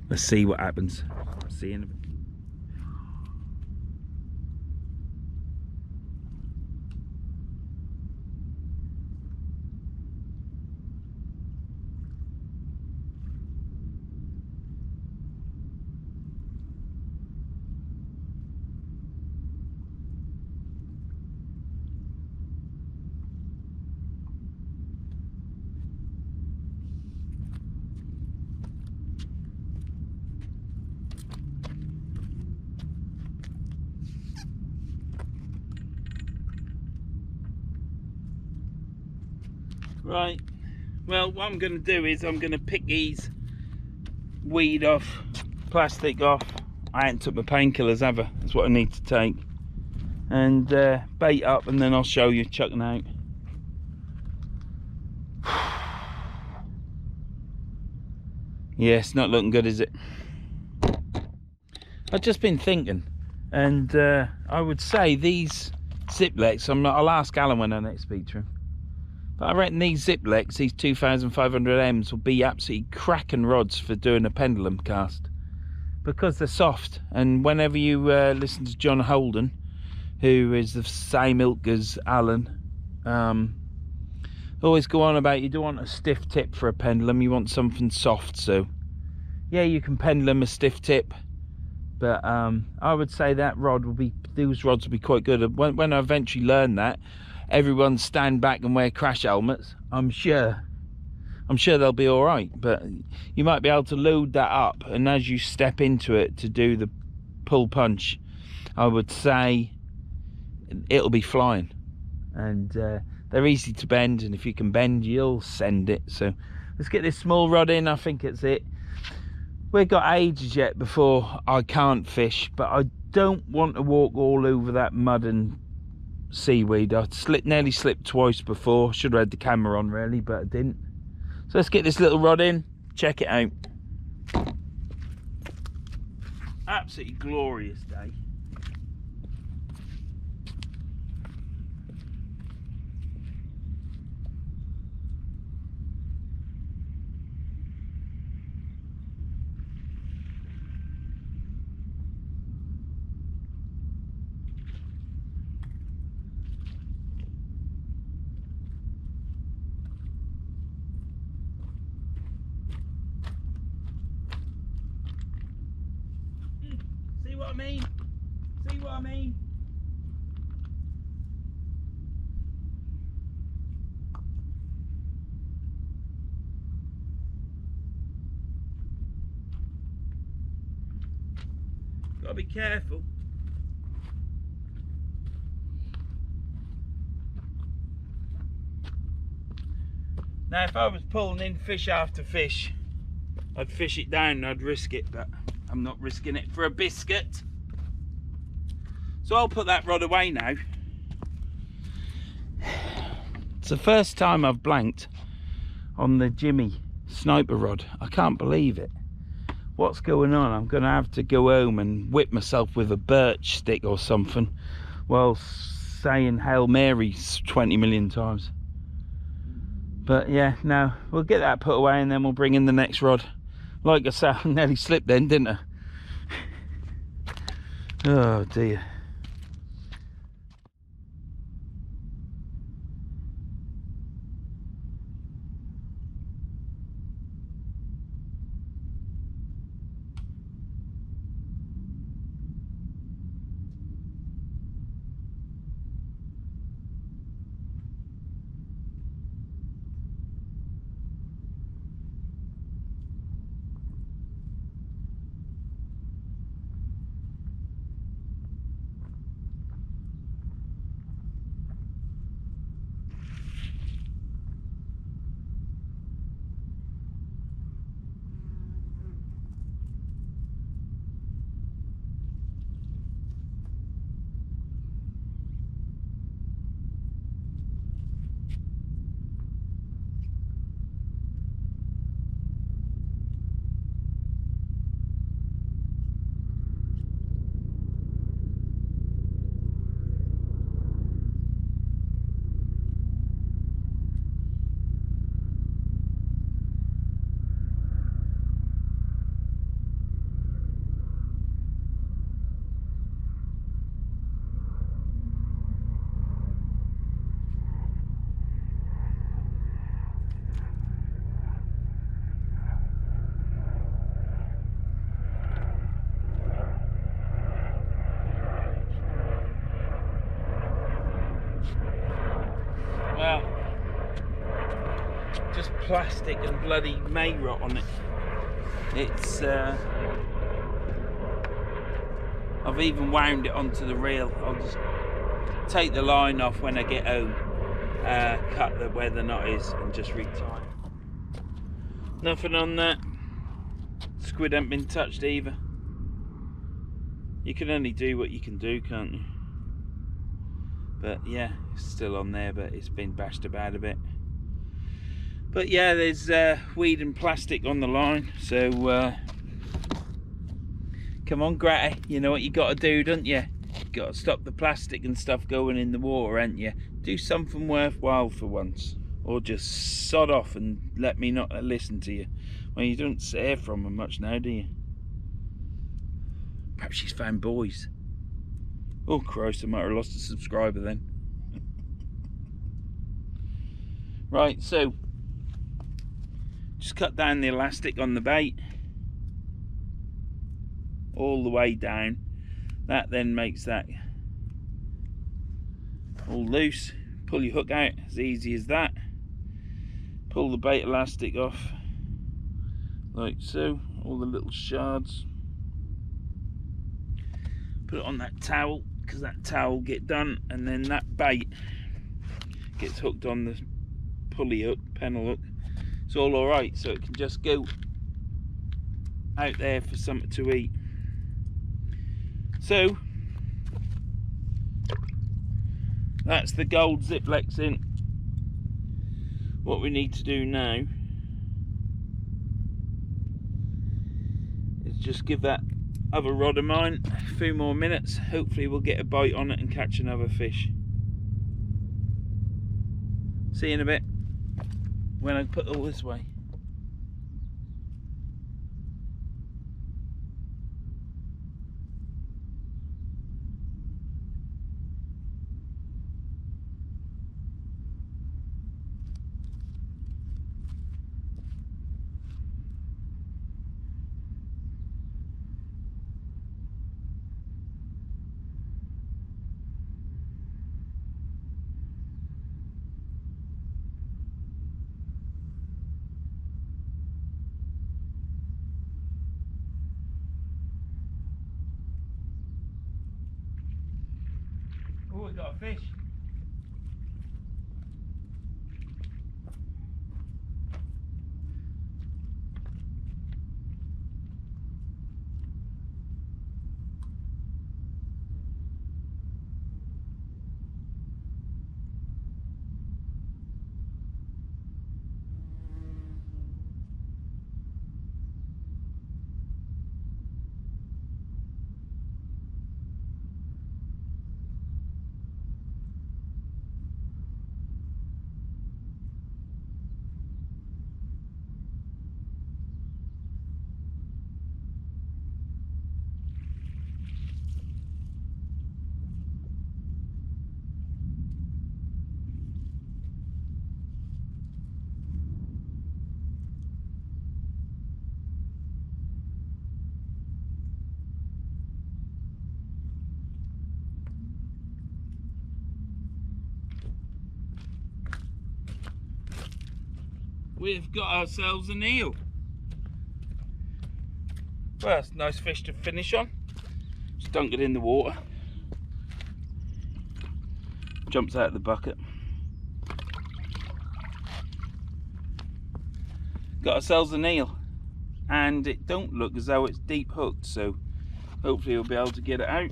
Let's see what happens. See you in a bit. Right, well, what I'm going to do is I'm going to pick these weed off, plastic off. I ain't took my painkillers, have I? That's what I need to take. And bait up, and then I'll show you chucking out. Yeah, it's not looking good, is it? I've just been thinking, and I would say these Zziplex, I'll ask Alan when I next speak to him, but I reckon these Zziplex, these 2500Ms, will be absolutely cracking rods for doing a pendulum cast, because they're soft. And whenever you listen to John Holden, who is the same ilk as Alan, always go on about you don't want a stiff tip for a pendulum, you want something soft. So yeah, you can pendulum a stiff tip, but I would say that rod will be, these rods will be quite good. When I eventually learn that, everyone stand back and wear crash helmets, I'm sure they'll be all right. But you might be able to load that up, and as you step into it to do the pull punch, I would say it'll be flying. And they're easy to bend, and if you can bend, you'll send it. So let's get this small rod in. I think it's it. We've got ages yet before I can't fish, but I don't want to walk all over that mud and seaweed. I nearly slipped twice before. Should have had the camera on really, but I didn't. So let's get this little rod in, check it out. Absolutely glorious day. See what I mean? See what I mean? Gotta be careful. Now if I was pulling in fish after fish, I'd fish it down and I'd risk it, but I'm not risking it for a biscuit. So I'll put that rod away now. It's the first time I've blanked on the Jimmy sniper rod. I can't believe it. What's going on? I'm gonna have to go home and whip myself with a birch stick or something while saying Hail Marys 20 million times. But yeah, no, we'll get that put away and then we'll bring in the next rod. Like I said, I nearly slipped then, didn't I? Oh dear. Well, just plastic and bloody May rot on it. It's I've even wound it onto the reel. I'll just take the line off when I get home. cut where the knot is and just retie. Nothing on that. Squid hasn't been touched either. You can only do what you can do, can't you? But yeah, it's still on there, but it's been bashed about a bit. But yeah, there's weed and plastic on the line, so come on, Gratty, you know what you got to do, don't you? You got to stop the plastic and stuff going in the water, ain't you? Do something worthwhile for once, or just sod off and let me not listen to you. Well, you don't hear from them much now, do you? Perhaps she's found boys. Oh Christ, I might have lost a subscriber then. Right, so just cut down the elastic on the bait all the way down. That then makes that all loose. Pull your hook out, as easy as that. Pull the bait elastic off like so, all the little shards. Put it on that towel, because that towel will get done, and then that bait gets hooked on the pulley hook, pennel hook. It's all alright, so it can just go out there for something to eat. So that's the gold Zziplex in. What we need to do now is just give that other rod of mine a few more minutes. Hopefully we'll get a bite on it and catch another fish. See you in a bit when I put all this away. Oh, we got a fish. We've got ourselves an eel. Well, that's a nice fish to finish on. Just dunk it in the water. Jumps out of the bucket. Got ourselves an eel. And it don't look as though it's deep hooked, so hopefully we'll be able to get it out.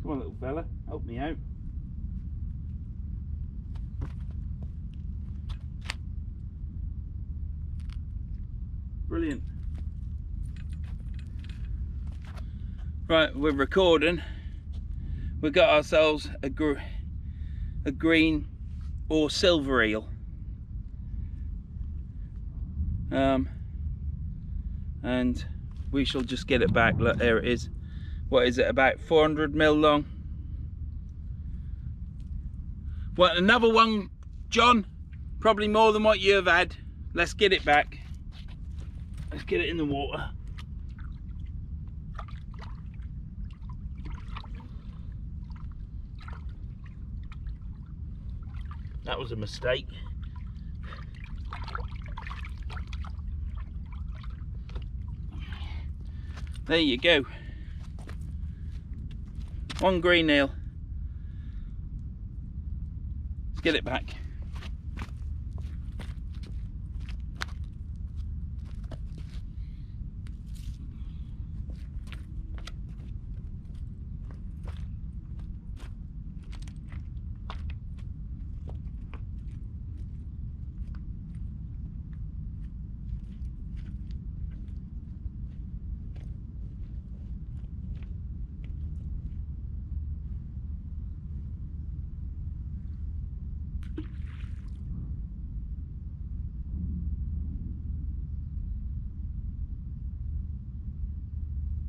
Come on, little fella, help me out. Brilliant. Right, we're recording. We got ourselves a green or silver eel. And we shall just get it back. Look, there it is. What is it, about 400 mil long? What, another one, John? Probably more than what you have had. Let's get it back. Let's get it in the water. That was a mistake. There you go. One green eel. Let's get it back.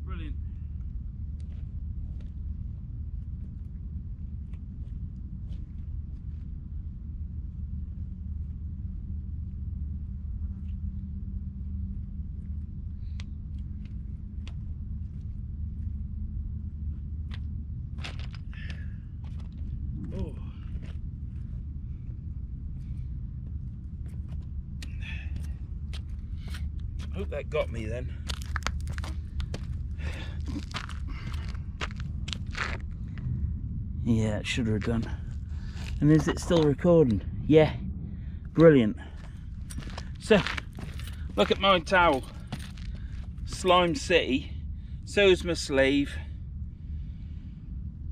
Brilliant. Oh. Hope that got me then. Yeah, it should have done. And is it still recording? Yeah, brilliant. So, look at my towel. Slime City. So's my sleeve.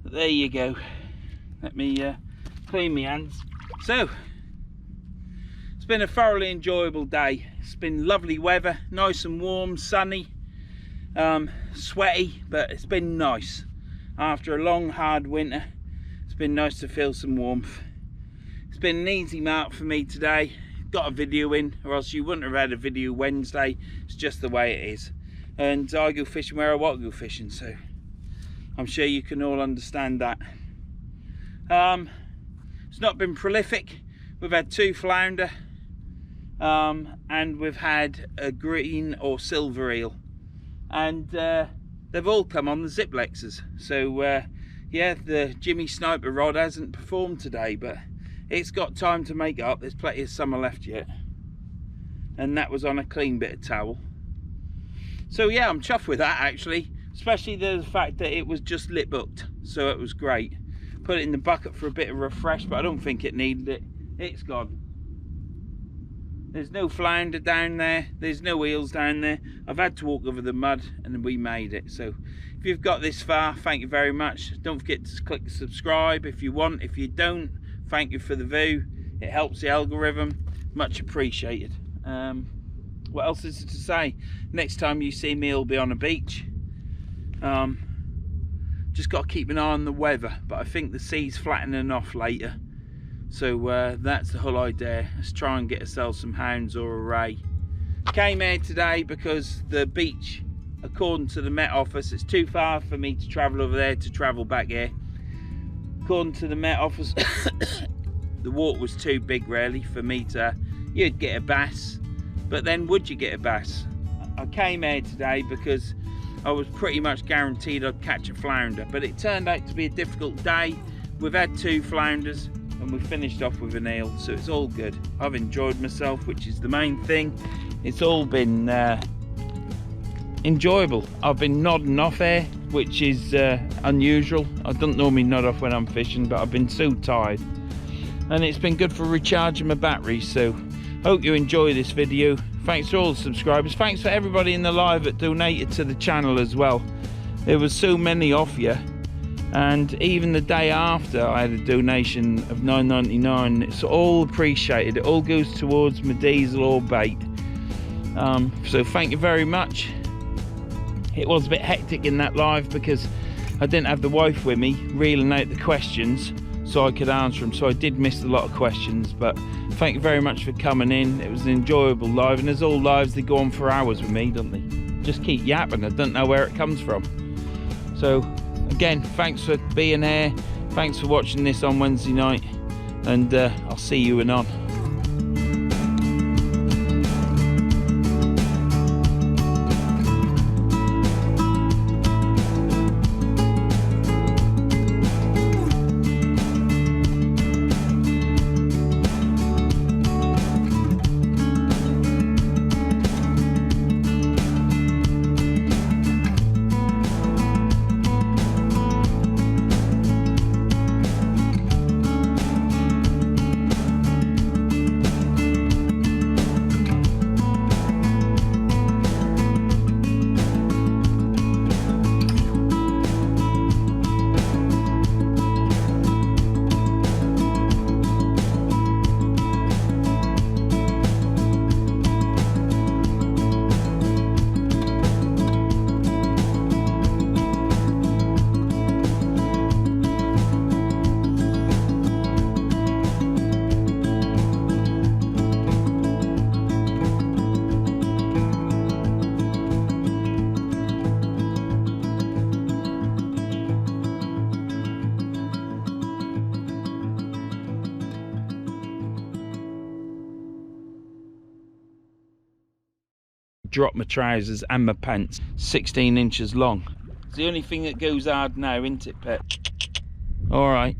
There you go. Let me clean my hands. So, it's been a thoroughly enjoyable day. It's been lovely weather, nice and warm, sunny, sweaty, but it's been nice. After a long, hard winter, it's been nice to feel some warmth. It's been an easy mark for me today. Got a video in, or else you wouldn't have had a video Wednesday. It's just the way it is. And I go fishing where I want to go fishing, so I'm sure you can all understand that. It's not been prolific. We've had 2 flounder, and we've had a green or silver eel, and they've all come on the Zziplexes. So yeah, the Jimmy Sniper rod hasn't performed today, but it's got time to make up. There's plenty of summer left yet, and that was on a clean bit of towel. So yeah, I'm chuffed with that actually, especially the fact that it was just lip hooked, so it was great. Put it in the bucket for a bit of refresh, but I don't think it needed it. It's gone. There's no flounder down there, there's no eels down there. I've had to walk over the mud and we made it. So if you've got this far, thank you very much. Don't forget to click subscribe if you want. If you don't, thank you for the view. It helps the algorithm, much appreciated. What else is to say? Next time you see me, it'll be on a beach. Just got to keep an eye on the weather, but I think the sea's flattening off later. So that's the whole idea. Let's try and get ourselves some hounds or a ray. Came here today because the beach, according to the Met Office, it's too far for me to travel over there to travel back here. According to the Met Office, the water was too big really for me to, you'd get a bass, but then would you get a bass? I came here today because I was pretty much guaranteed I'd catch a flounder, but it turned out to be a difficult day. We've had 2 flounders and we finished off with an eel, so it's all good. I've enjoyed myself, which is the main thing. It's all been enjoyable. I've been nodding off here, which is unusual. I don't normally nod off when I'm fishing, but I've been so tired, and it's been good for recharging my batteries. So hope you enjoy this video. Thanks to all the subscribers. Thanks for everybody in the live that donated to the channel as well. There was so many off you, and even the day after I had a donation of $9.99. It's all appreciated. It all goes towards my diesel or bait. So thank you very much. It was a bit hectic in that live because I didn't have the wife with me reeling out the questions so I could answer them, so I did miss a lot of questions, but thank you very much for coming in. It was an enjoyable live, and as all lives, they go on for hours with me, don't they? Just keep yapping. I don't know where it comes from. So again, thanks for being here, thanks for watching this on Wednesday night, and I'll see you anon. drop my trousers and my pants. 16 inches long. It's the only thing that goes hard now, isn't it, Pet? All right.